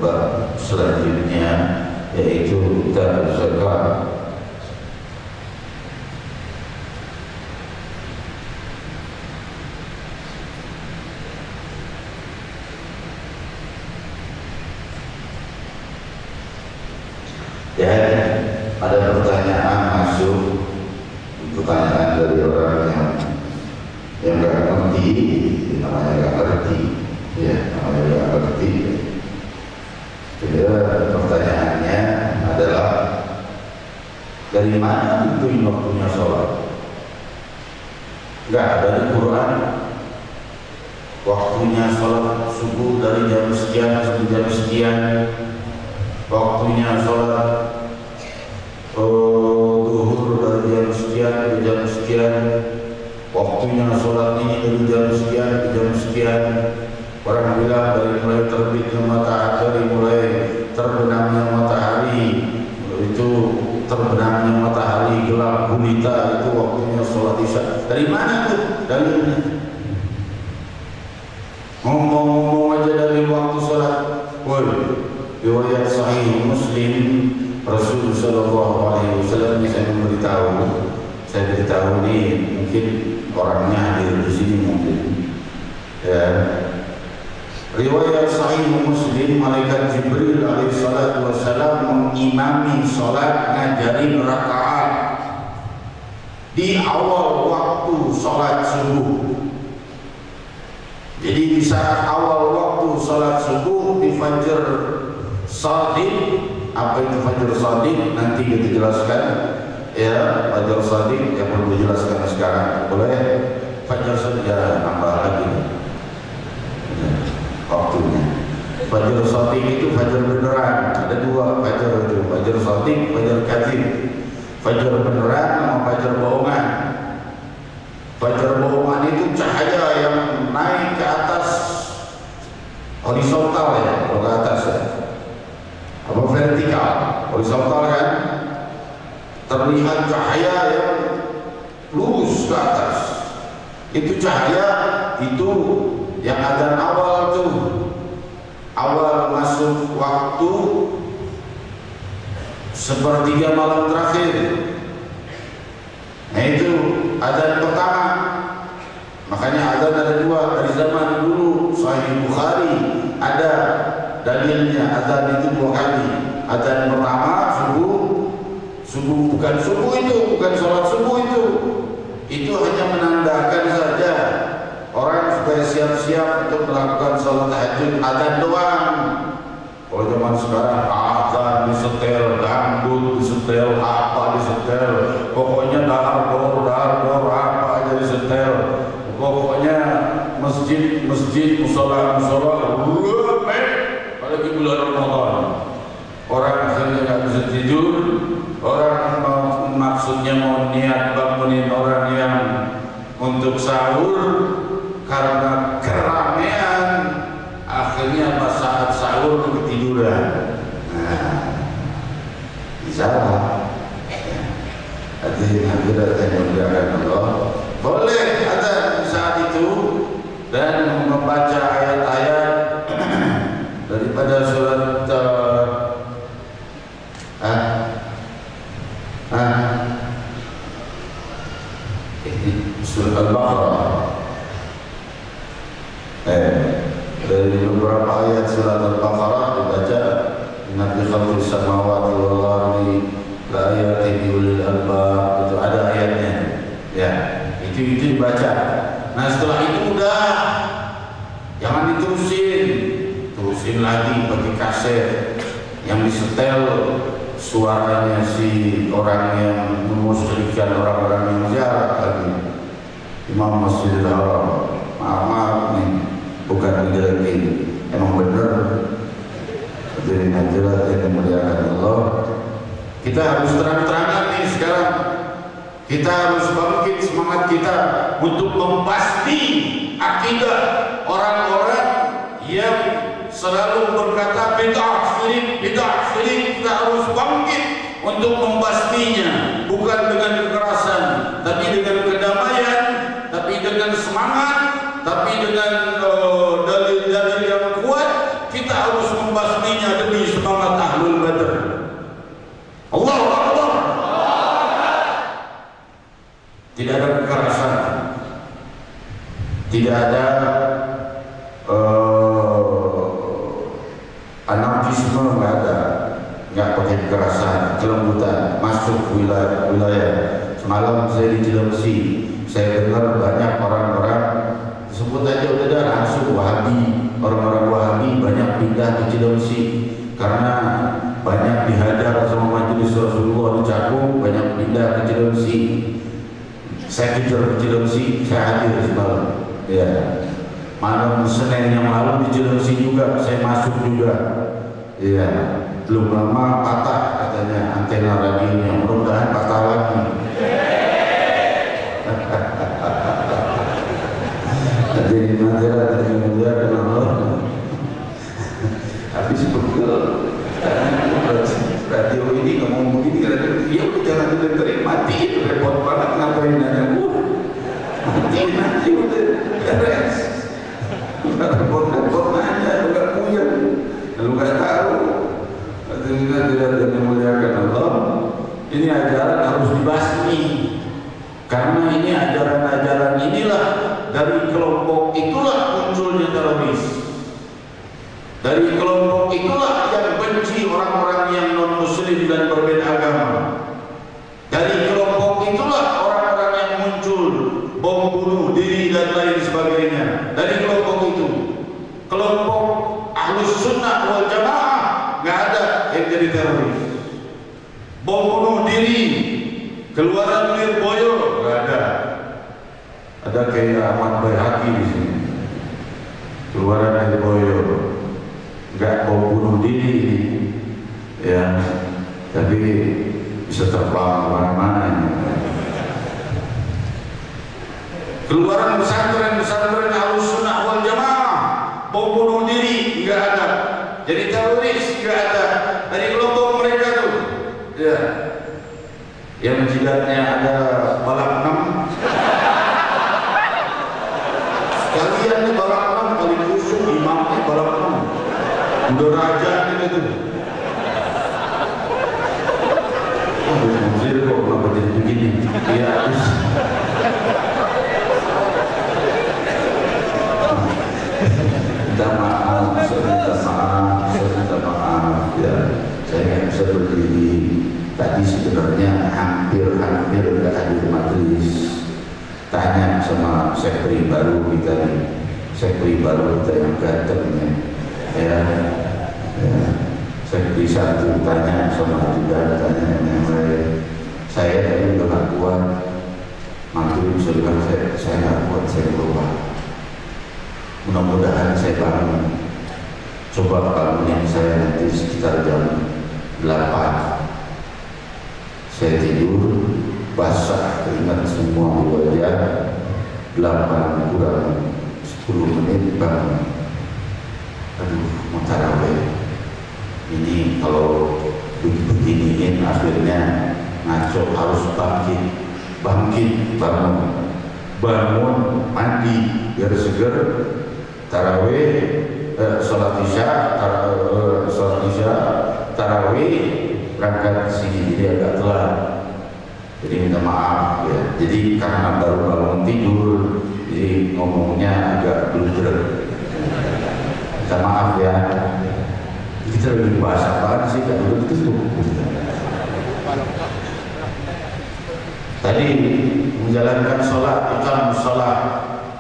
bab selanjutnya, yaitu kitab zakat. Ya, ada pertanyaan masuk, pertanyaan dari orang yang nggak ngerti, namanya nggak ngerti, ya namanya nggak ngerti. Jadi pertanyaannya adalah, dari mana tentuin waktunya sholat? Nggak ada di Quran. Waktunya sholat subuh dari jam sekian sampai jam sekian. Waktunya sholat zuhur dari jam sekian ke jam sekian. Waktunya sholat ini dari jam sekian ke jam sekian. Orang bilang dari mulai terbitnya matahari, dari mulai terbenamnya matahari, itu terbenamnya matahari gelap gulita, itu waktunya sholat isya. Dari mana tuh dalilnya? Ngomong-ngomong aja dari waktu sholat. Riwayat Sahih Muslim, Rasulullah SAW saya beritahu nih, mungkin orangnya hadir di sini mungkin. Ya. Riwayat Sahih Muslim, malaikat Jibril alaihissalatu wassalam mengimami sholat, ngajarin rakaat di awal waktu sholat subuh. Jadi di saat awal waktu salat subuh di Fajr Shadiq. Apa itu Fajr Shadiq? Nanti kita jelaskan. Ya, Fajr Shadiq yang perlu dijelaskan sekarang. Boleh? Fajr Shadiq ya, nambah lagi waktunya. Fajr Shadiq itu Fajr beneran. Ada dua Fajr itu, Fajr Shadiq, Fajr Kadzib. Fajr beneran sama Fajr bohongan. Fajr bohongan itu cahaya yang naik ke atas horizontal ya, kalau ke atas ya. Apa vertikal? Horizontal kan? Terlihat cahaya yang lurus ke atas. Itu cahaya itu yang adzan awal tuh. Awal masuk waktu sepertiga malam terakhir. Nah itu adzan pertama. Makanya adzan ada dua dari zaman dulu. Sahih Bukhari ada dalilnya adzan itu dua kali. Adzan pertama subuh bukan subuh itu, bukan sholat subuh itu. Itu hanya menandakan saja orang supaya siap-siap untuk melakukan sholat tahajud. Adzan doang. Kalau zaman sekarang adzan disetel, dangdut disetel, apa disetel, pokoknya dahar dor apa aja disetel. Pokoknya masjid musola apalagi bulan Ramadan. Orang akhirnya nggak bisa tidur. Orang maksudnya mau niat bangunin orang yang untuk sahur, karena keramaian akhirnya pas saat sahur ketiduran. Nah, salah. Hadirin yang dimuliakan Allah, boleh ada saat itu dan membaca ayat-ayat daripada surat surat Al-Baqarah. Dari beberapa ayat surat Al-Baqarah dibaca, inna fi khalqis samawati wal ardi la ayatin liul albab. Itu ada ayatnya. Ya, itu dibaca. Nah, setelah itu udah jangan terusin lagi pakai kaset yang disetel suaranya si orang yang memusyrikan orang-orang yang ziarah lagi. Imam Masjidil Haram, maaf nih, bukan ngejelekin, emang bener. Jadi hadirat yang dimuliakan Allah, kita harus terang-terangan nih sekarang. Kita harus bangkit semangat kita untuk membasmi akidah orang-orang yang selalu berkata bid'ah syirik. Kita harus bangkit untuk membasminya, bukan dengan kekerasan, tapi dengan kedamaian, tapi dengan semangat, tapi dengan dalil-dalil yang kuat. Kita harus membasminya demi semangat Ahlul Badr. Allahu Akbar. Tidak ada kekerasan, tidak ada anarkisme, nggak pakai kekerasan, kelembutan, masuk wilayah. Semalam saya di Cilengsi, saya dengar banyak orang-orang sebut aja udah langsung Wahabi, orang-orang Wahabi banyak pindah ke Cilengsi karena banyak dihadap sama majelis Rasulullah di Cakung, banyak pindah ke Cilengsi. Saya kejar ke Cilengsi, saya hadir semalam. Ya, malam Senin yang lalu di Cilengsi juga, saya masuk juga. Ya, belum lama patah katanya antena radionya, mudah-mudahan patah lagi. Jadi hadirat yang dimuliakan Allah, habis betul radio ini ngomong begini, ya udah jangan didengerin, matiin, repot banget ngapain nanya matiin nanti udah beres, udah repot nanya, udah puyeng, lu gak tahu. Hadirat yang dimuliakan Allah, ini ajaran harus dibasmi, karena ini ajaran-ajaran inilah, dari kelompok itulah munculnya teroris. Dari kelompok itulah yang benci orang-orang yang non-muslim dan berbeda agama. Dari kelompok itulah orang-orang yang muncul bom bunuh diri dan lain sebagainya. Dari kelompok itu bom bunuh diri, keluaran Lirboyo, nggak ada. Ada kayak Ahmad Baihaqi di sini, keluaran Lirboyo, nggak bom bunuh diri, ya, tapi bisa terbang kemana-mana. Keluaran pesantren Ahlussunnah wal Jamaah, bom bunuh diri nggak ada, jadi teroris nggak ada. Dari kelompok mereka tuh, ya, yang jidatnya ada balak 6, sekalian nih balak 6 kali kusuk, imamnya balak 6, udah raja gitu. Oh, musir kok kenapa jadi begini? Iya, habis. Minta maaf, saya minta maaf ya, saya nggak bisa berdiri. Tadi sebenarnya hampir nggak hadir majelis. Tanya sama sekretari baru kita nih, sekretari baru kita yang gantengnya, ya, sekretari satu tanya sama juga tanya yang lain. Saya tadi udah nggak kuat, maklum saya bilang saya nggak kuat, saya berubah. Mudah-mudahan saya bangun. Coba bangunin saya nanti sekitar jam 8. Saya tidur, basah keringat semua di wajah. 8 kurang 10 menit bangun. Aduh, mau tarawih. Ini kalau beginiin akhirnya ngaco, harus bangkit, bangun, mandi biar seger. Tarawih, sholat isya, tarawih, berangkat sini, jadi agak telat. Jadi minta maaf ya. Jadi karena baru bangun tidur, jadi ngomongnya agak blunder. Minta maaf ya. Kita lagi bahas apaan sih? Kan udah gitu. Tadi menjalankan sholat, iqam sholat.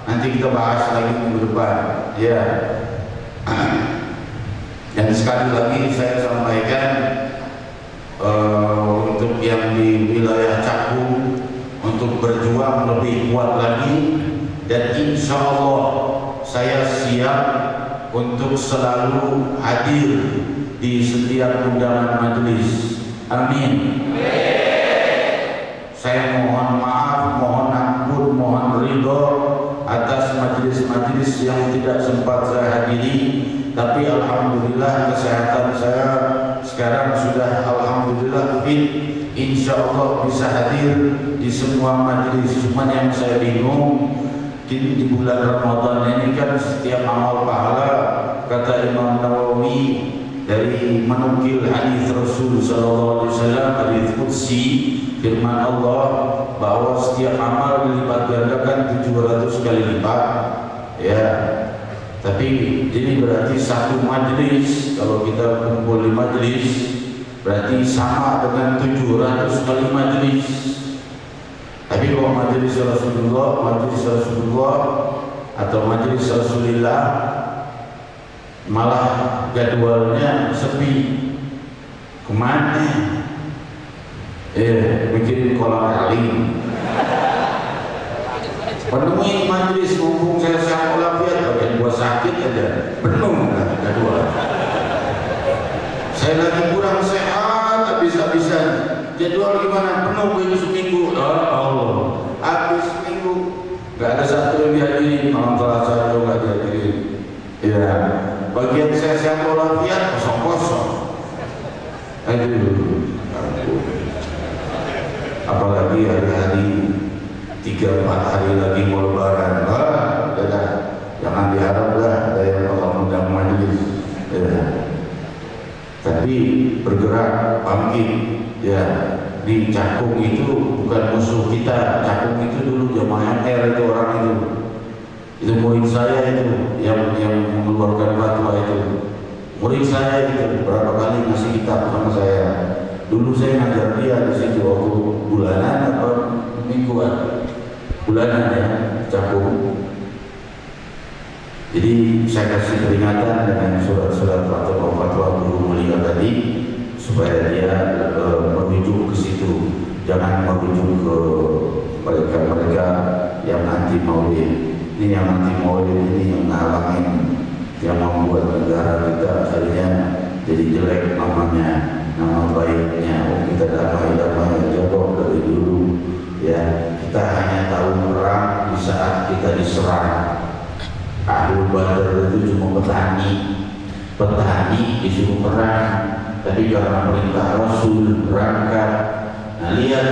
Nanti kita bahas lagi minggu depan, ya. Dan sekali lagi saya sampaikan untuk yang di wilayah Cakung untuk berjuang lebih kuat lagi, dan insya Allah saya siap untuk selalu hadir di setiap undangan majelis. Amin. Saya mohon maaf, mohon ampun, mohon ridho atas majelis-majelis yang tidak sempat saya hadiri, tapi alhamdulillah kesehatan saya sekarang sudah alhamdulillah fit, insya Allah bisa hadir di semua majelis. Cuman yang saya bingung di bulan Ramadan ini kan setiap amal pahala, kata Imam Nawawi dari menukil hadis Rasul sallallahu alaihi wasallam, hadis qudsi, firman Allah bahwa setiap amal dilipat gandakan 700 kali lipat, ya. Tapi ini berarti satu majelis, kalau kita kumpul di majelis berarti sama dengan 700 kali majelis. Tapi kalau majelis Rasulullah atau majelis Rasulullah malah jadwalnya sepi. Kemana? Bikin kolam kali. Penuhi majelis, mumpung saya sehat walafiat, kalau gua sakit aja penuh jadwal. Saya lagi kurang sehat, habis-habisan. Jadwal gimana? Penuh minggu seminggu. Allah, habis seminggu nggak ada satu yang dihadiri. Malam Selasa juga nggak dihadiri. Ya, bagian saya sehat walafiat kosong-kosong. Aduh, apalagi hari-hari 3-4 hari lagi mau lebaran. Jangan diharap lah ada yang bakal undang majelis, ya. Tapi bergerak, bangkit, ya. Di Cakung itu bukan musuh kita. Cakung itu dulu jamaah MR itu orang itu murid saya itu yang mengeluarkan fatwa itu. Murid saya itu berapa kali ngasih kitab sama saya. Dulu saya ngajar dia di situ waktu bulanan atau mingguan, bulanan ya, Cakung. Jadi saya kasih peringatan dengan surat-surat fatwa guru mulia tadi supaya dia merujuk merujuk ke mereka-mereka yang anti maulid. Ini yang anti maulid ini yang ngalangin, yang membuat negara kita akhirnya jadi jelek namanya, nama baiknya. Oh, kita damai-damai jauh dari dulu ya. Kita hanya tahu perang di saat kita diserang. Ahlul Badar itu cuma petani disuruh perang, tapi karena perintah Rasul berangkat. Nah, lihat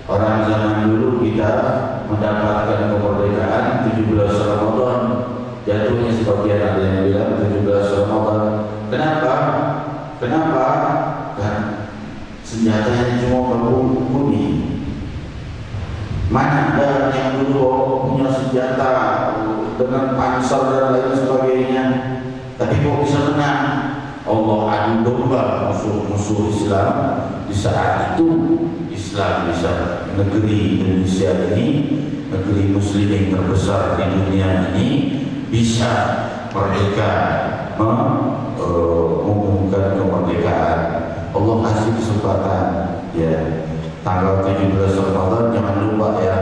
orang zaman dulu, kita mendapatkan kemerdekaan 17 Ramadan, jatuhnya sebagian ada yang bilang 17 Ramadan. Kenapa? Kan senjatanya cuma berbunyi. Mana ada yang dulu punya senjata dengan panser dan lain sebagainya, tapi kok bisa menang? Allah adu domba musuh-musuh Islam. Di saat itu Islam bisa, negeri Indonesia ini, negeri muslim yang terbesar di dunia ini, bisa merdeka, mengumumkan kemerdekaan. Allah kasih kesempatan ya. Tanggal 17 Ramadan jangan lupa ya.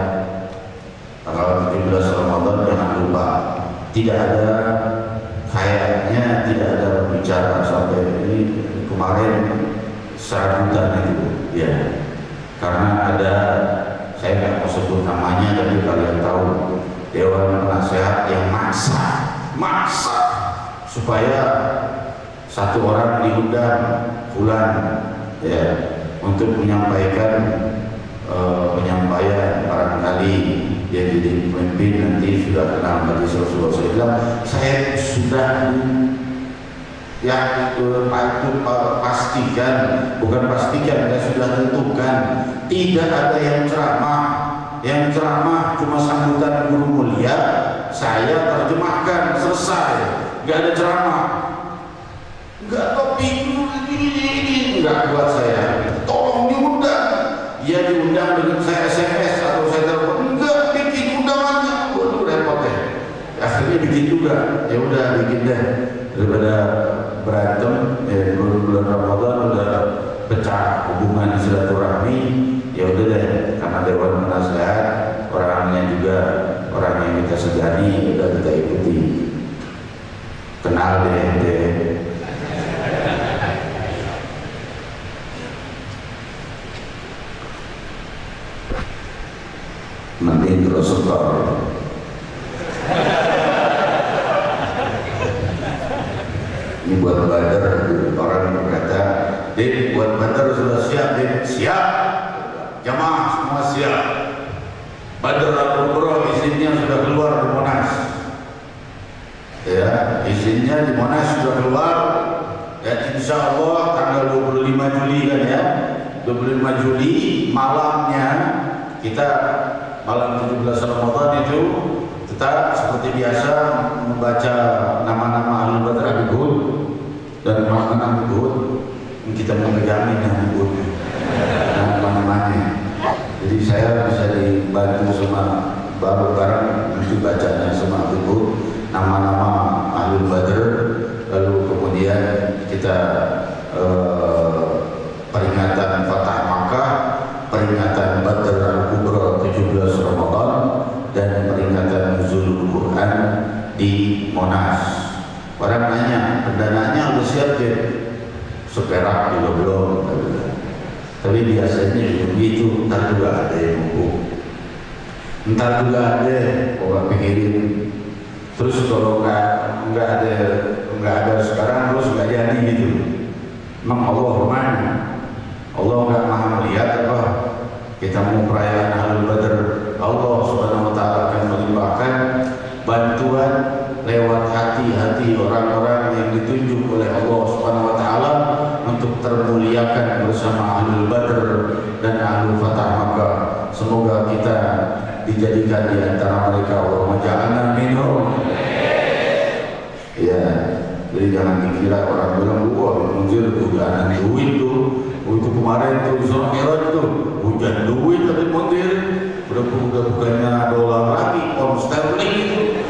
Tanggal 17 Ramadan jangan lupa. Tidak ada, kayaknya tidak ada berbicara sampai ini kemarin serabutan itu ya. Karena ada, saya nggak mau sebut namanya, tapi kalian tahu, Dewan Penasehat yang maksa supaya satu orang diundang bulan ya, untuk menyampaikan penyampaian barangkali dia jadi pemimpin nanti sudah kenal majelis Rasulullah. Saya bilang, saya sudah pastikan, bukan pastikan, saya sudah tentukan tidak ada yang ceramah cuma sambutan guru mulia, saya terjemahkan selesai, nggak ada ceramah, nggak topik ini nggak buat saya. Tolong diundang, ya diundang dengan saya SMS atau saya telepon, enggak bikin undangannya, waduh repot ya. Akhirnya bikin juga, ya udah bikin deh, daripada berantem ya. Bulan Ramadan udah pecah hubungan silaturahmi, ya udah deh, karena Dewan Penasehat orangnya juga orang yang kita segani, udah kita ikuti. Kenal deh. Nanti terus setor. Ini buat Badar, orang berkata, "Dek, buat Badar sudah siap, Dek." Siap. Jamaah semua siap. Badar Al-Kubra izinnya sudah keluar di Monas. Ya, izinnya di Monas sudah keluar. Dan insya Allah tanggal 25 Juli kan ya, 25 Juli malamnya kita, malam 17 Ramadan itu tetap seperti biasa membaca nama-nama Ahlul Badar Habib Hud dan Rahman Habib Hud. Kita memegangi Habib Hud nama-namanya. Jadi saya bisa dibantu sama bareng nanti bacanya sama Habib Hud nama-nama Ahlul Badar. Lalu kemudian kita peringatan Fatah Makkah, peringatan Badar Al-Kubra 17 Ramadan, dan peringatan Nuzulul Quran di Monas. Orang nanya, pendanaannya udah siap deh? Seperak juga belum. Tapi biasanya begitu, ntar juga ada yang nunggu, ntar juga ada orang pikirin. Terus kalau nggak ada sekarang, terus nggak jadi gitu. Emang Allah mana? Allah nggak maha melihat apa? Kita mau perayaan Ahlul Badar, Allah Subhanahu wa Ta'ala akan melimpahkan bantuan lewat hati-hati orang-orang yang ditunjuk oleh Allah Subhanahu wa Ta'ala untuk termuliakan bersama Ahlul Badar dan Ahlul Fatah Makkah. Semoga kita dijadikan di antara mereka. Allahumma ja'alna minhum. Ya, jadi jangan dikira orang bilang, wah Munzir hujanan duit tuh. Itu kemarin tuh Isra Mi'raj tuh hujan duit, tapi Munzir udah bukannya dolar lagi, pound sterling itu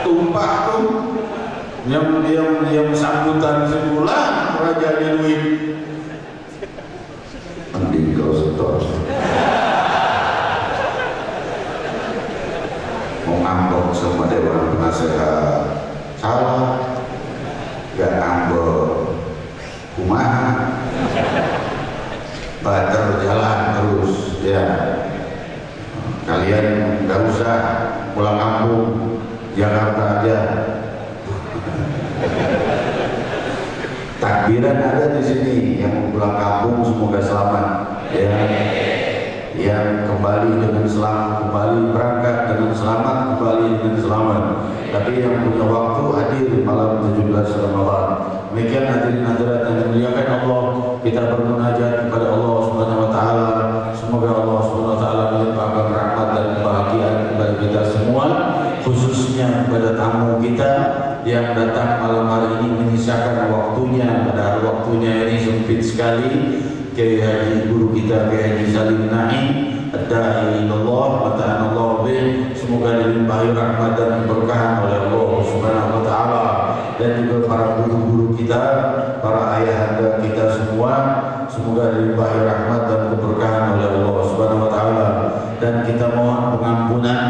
tumpah tuh. Yang sambutan sebulan raja duit. Mending kau setor. sama Dewan Penasehat salah, gak ngambek kumaha, bater jalan terus ya. Kalian gak usah pulang kampung, Jakarta aja. Takbiran ada di sini, yang mau pulang kampung semoga selamat ya. Yang kembali dengan selamat, kembali berangkat dengan selamat, kembali dengan selamat. Tapi yang punya waktu hadir di malam 17 Ramadan. Demikian hadirin hadirat yang dimuliakan Allah, kita bermunajat kepada Allah Subhanahu wa taala. Semoga Allah Subhanahu wa taala melimpahkan rahmat dan kebahagiaan kepada kita semua, khususnya kepada tamu kita yang datang malam hari ini menyisakan waktunya, padahal waktunya ini sempit sekali. Kiai Haji guru kita Kiai Haji Salim Naim ad-da'i ilallah wa ta'ala bih, semoga dilimpahi rahmat dan keberkahan oleh Allah Subhanahu wa taala, dan juga para guru-guru kita, para ayahanda kita semua, semoga dilimpahi rahmat dan keberkahan oleh Allah Subhanahu wa taala. Dan kita mohon pengampunan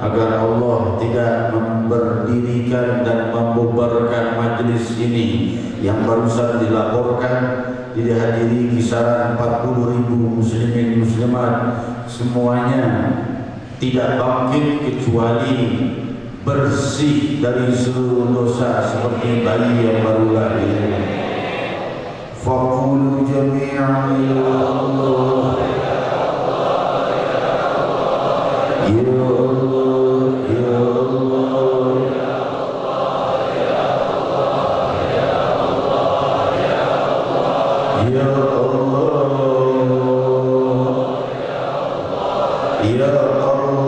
agar Allah tidak memberdirikan dan membubarkan majelis ini yang barusan dilaporkan dihadiri kisaran 40.000 muslimin muslimat, semuanya tidak bangkit kecuali bersih dari seluruh dosa seperti bayi yang baru lahir. Faqulu jami'an ya Allah, ya Allah, ya Allah, ya Allah, ya Allah, ya Allah,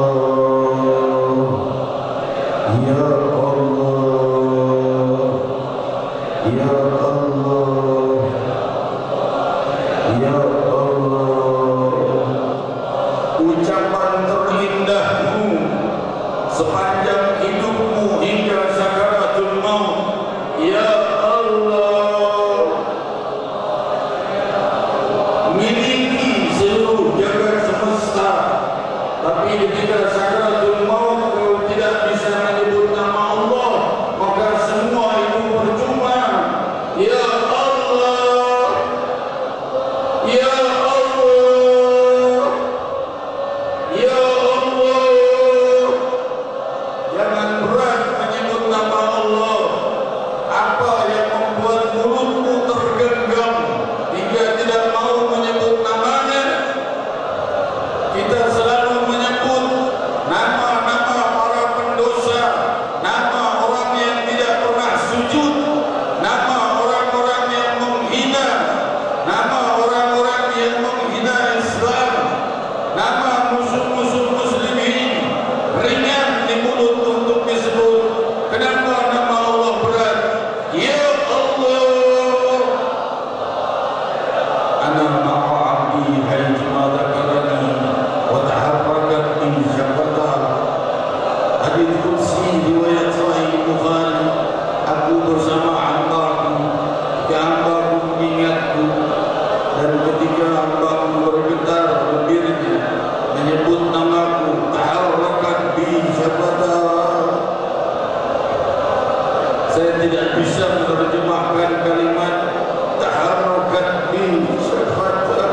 ya Allah, ya Allah. Ucapan terindahmu sepanjang hidupmu hingga sakaratul maut, ya Allah, miliki seluruh jagat semesta, tapi ketika sakaratul maut kau tidak bisa menyebut nama Allah, maka semua itu percuma. Ya Allah, ya Allah, ya Allah, jangan berat menyebut nama Allah. Apa yang membuat mulutmu tergenggam hingga tidak mau menyebut namanya? Kita selalu menyebut nama-nama para pendosa, nama orang yang tidak pernah sujud, nama orang-orang yang menghina, nama orang-orang yang menghina Islam, nama musuh-musuh muslimin. Ringan di mulut untuk disebut. Kenapa nama Allah berat? Ya Allah, ana ma'a abdi haitsu dzakarani wa taharrakat bi syafata. Hadits qudsi riwayat Sahih Bukhari, aku bersama hambaku ketika hambaku mengingatku, dan ketika hambaku bergetar bibirnya menyebut namaku, taharrakat bi syafata. Saya tidak bisa menerjemahkan kalimat taharrakat bi syafata.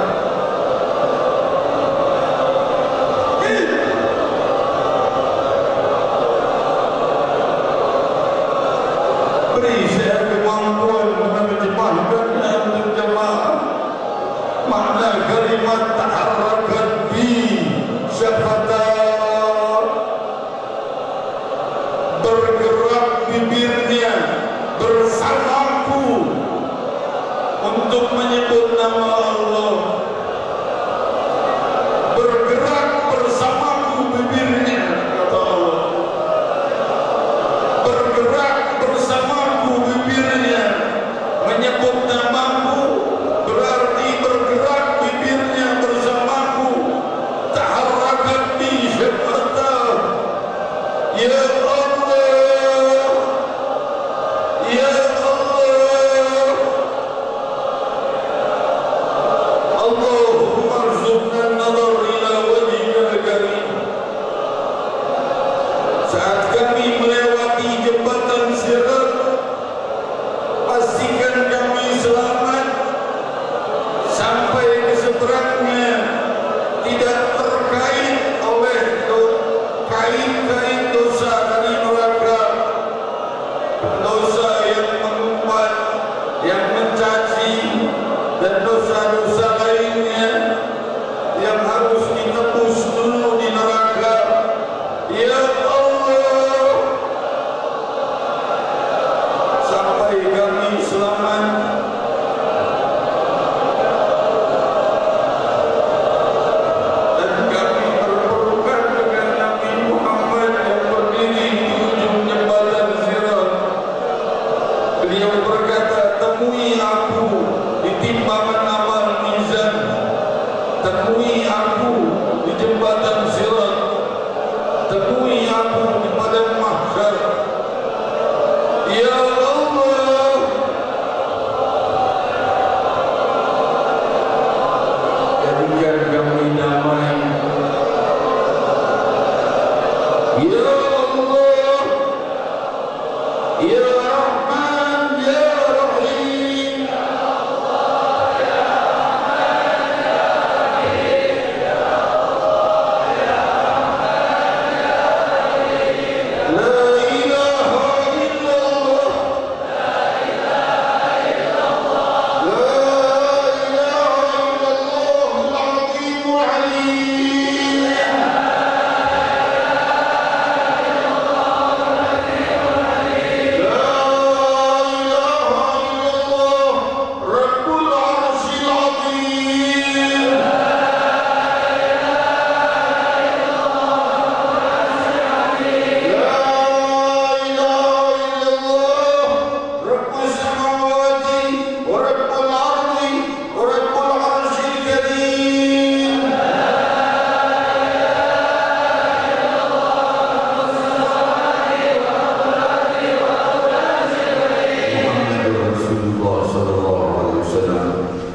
Beri saya kemampuan menerjemahkan untuk jemaah makna kalimat taharrakat bi syafata. Bergerak bibirnya bersamaku untuk menyebut nama Allah. Bergerak bersamaku bibirnya, kata Allah. Bergerak bersamaku bibirnya menyebut namamu, berarti bergerak bibirnya bersama temui aku di jembatan Sirat, temui aku di padang mahsyar. Ya Allah, jadikan kami damai. Ya Allah, Ya Rahman, Ya Rahim.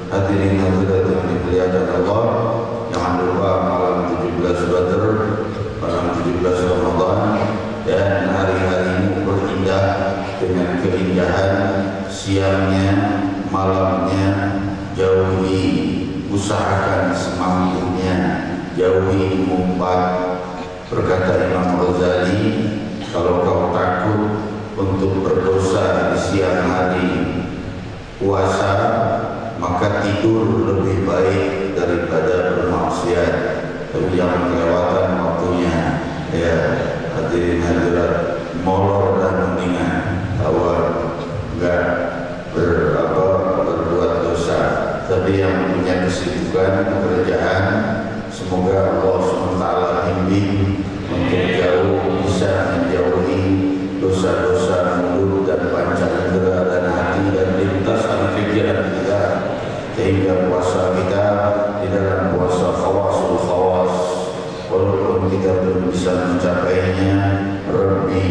Hadirin hadirat yang dimuliakan Allah, jangan lupa malam 17 Badr, malam 17 Ramadan, dan hari-harimu berindah dengan keindahan siangnya, malamnya. Jauhi, usahakan semampunya, jauhi mumpat. Berkata Imam Ghazali, kalau kau takut untuk berdosa di siang hari puasa, maka tidur lebih baik daripada bermaksiat. Tapi jangan kelewatan waktunya. Ya, hadirin hadirat, molor dan mendingan awal enggak berbuat dosa. Tapi yang punya kesibukan pekerjaan, semoga Allah SWT bimbing untuk jauh bisa menjauhi dosa-dosa mulut dan panca indera dan hati dan lintasan pikiran kita, sehingga puasa kita di dalam puasa khawasul khawas, walaupun kita belum bisa mencapainya. Rabbi,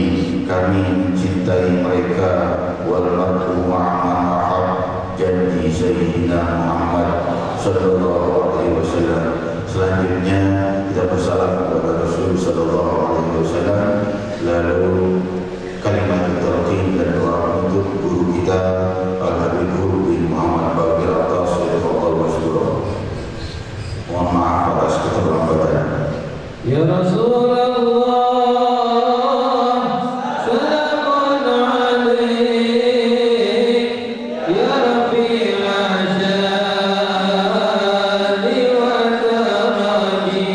kami mencintai mereka, wal mar'u ma'aman ahab, janji Sayyidina Muhammad sallallahu alaihi wasallam. Selanjutnya kita bersalam kepada Rasul sallallahu alaihi wasallam, lalu kalimat talqin dan doa untuk guru kita Al-Habib bin Muhammad Baqir Atas radhiyallahu anhu. Mohon maaf atas keterlambatan. Ya Rasulullah, salamun alaik, ya Rafi'al syani wa tamaki.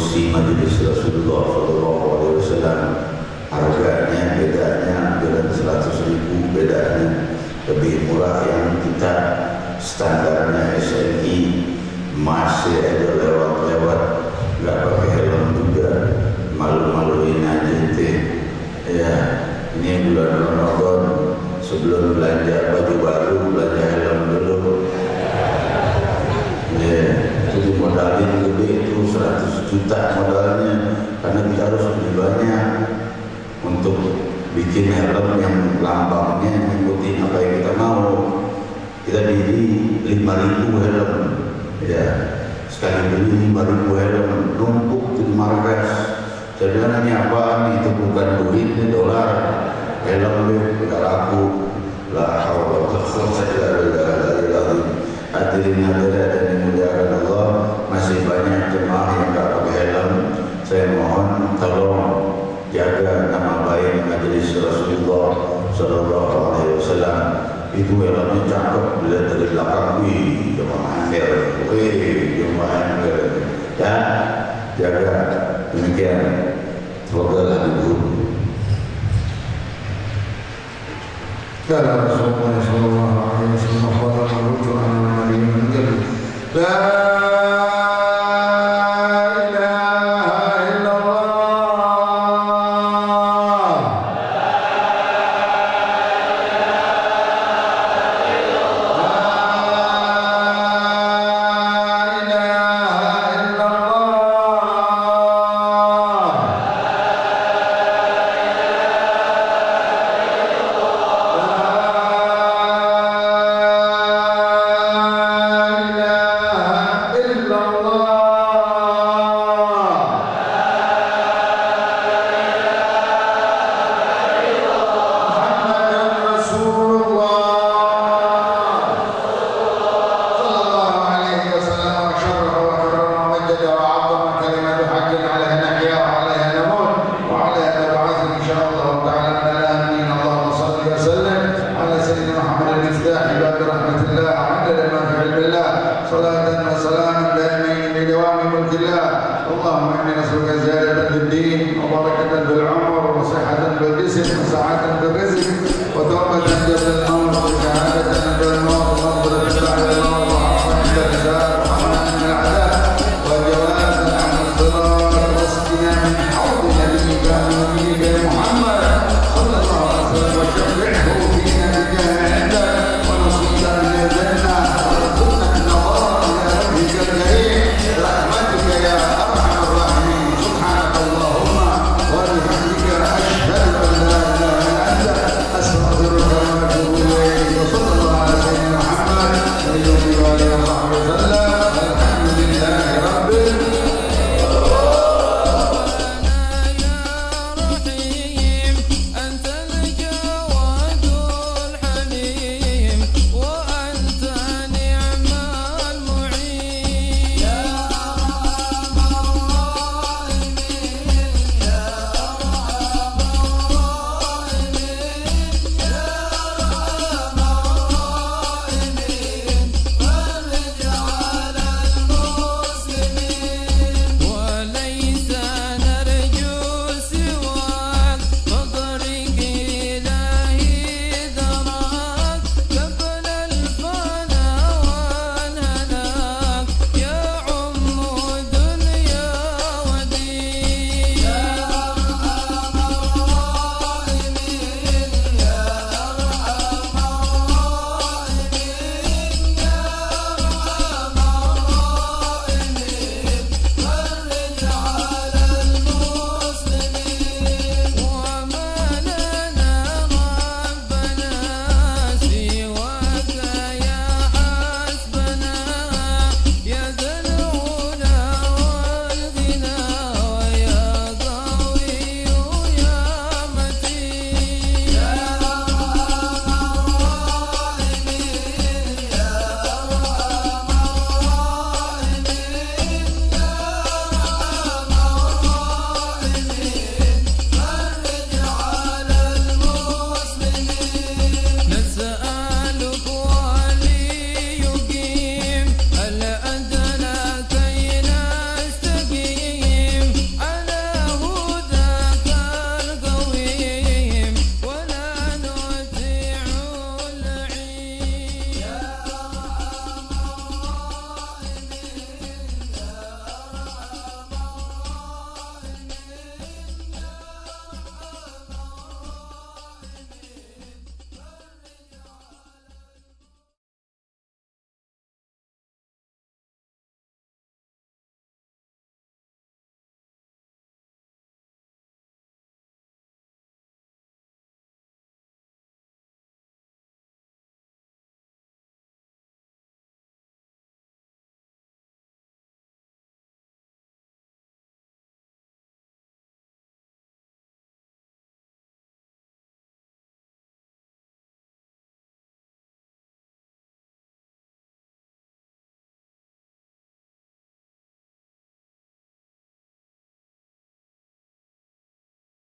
kursi majelis Rasulullah SAW. Harganya bedanya dengan 100.000, bedanya lebih murah. Yang kita standarnya SNI masih ada lewat-lewat, nggak pakai helm juga, malu-maluin aja itu. Ya, ini bulan Ramadan, sebelum belanja baju baru, belanja helm dulu. Ya, jadi modalin gede itu 100 juta modalnya, karena kita harus beli banyak untuk bikin helm yang lambangnya ngikutin apa yang kita mau. Kita beli 5.000 helm, ya sekali beli 5.000 helm, numpuk di markas. Jadi ini apa? Itu bukan duit, ini dolar. Helm tidak laku. La haula wala quwwata illa billah. Hadirin hadirat yang dimuliakan Allah, masih banyak jemaah yang tidak pakai helm. Saya mohon tolong jaga nama baik majelis Rasulullah Sallallahu Alaihi Wasallam. Itu helmnya cakep, dilihat dari belakang, wih, jemaah akhir, wih, jemaah akhir. Ya, jaga. Demikian. Semoga ibu. Kala Rasulullah Sallallahu Alaihi Wasallam khataman Nabi menjadi la اللهم إني نسألك زيادة في الدين وبركة بالعمر وصحة بالجسم وسعادة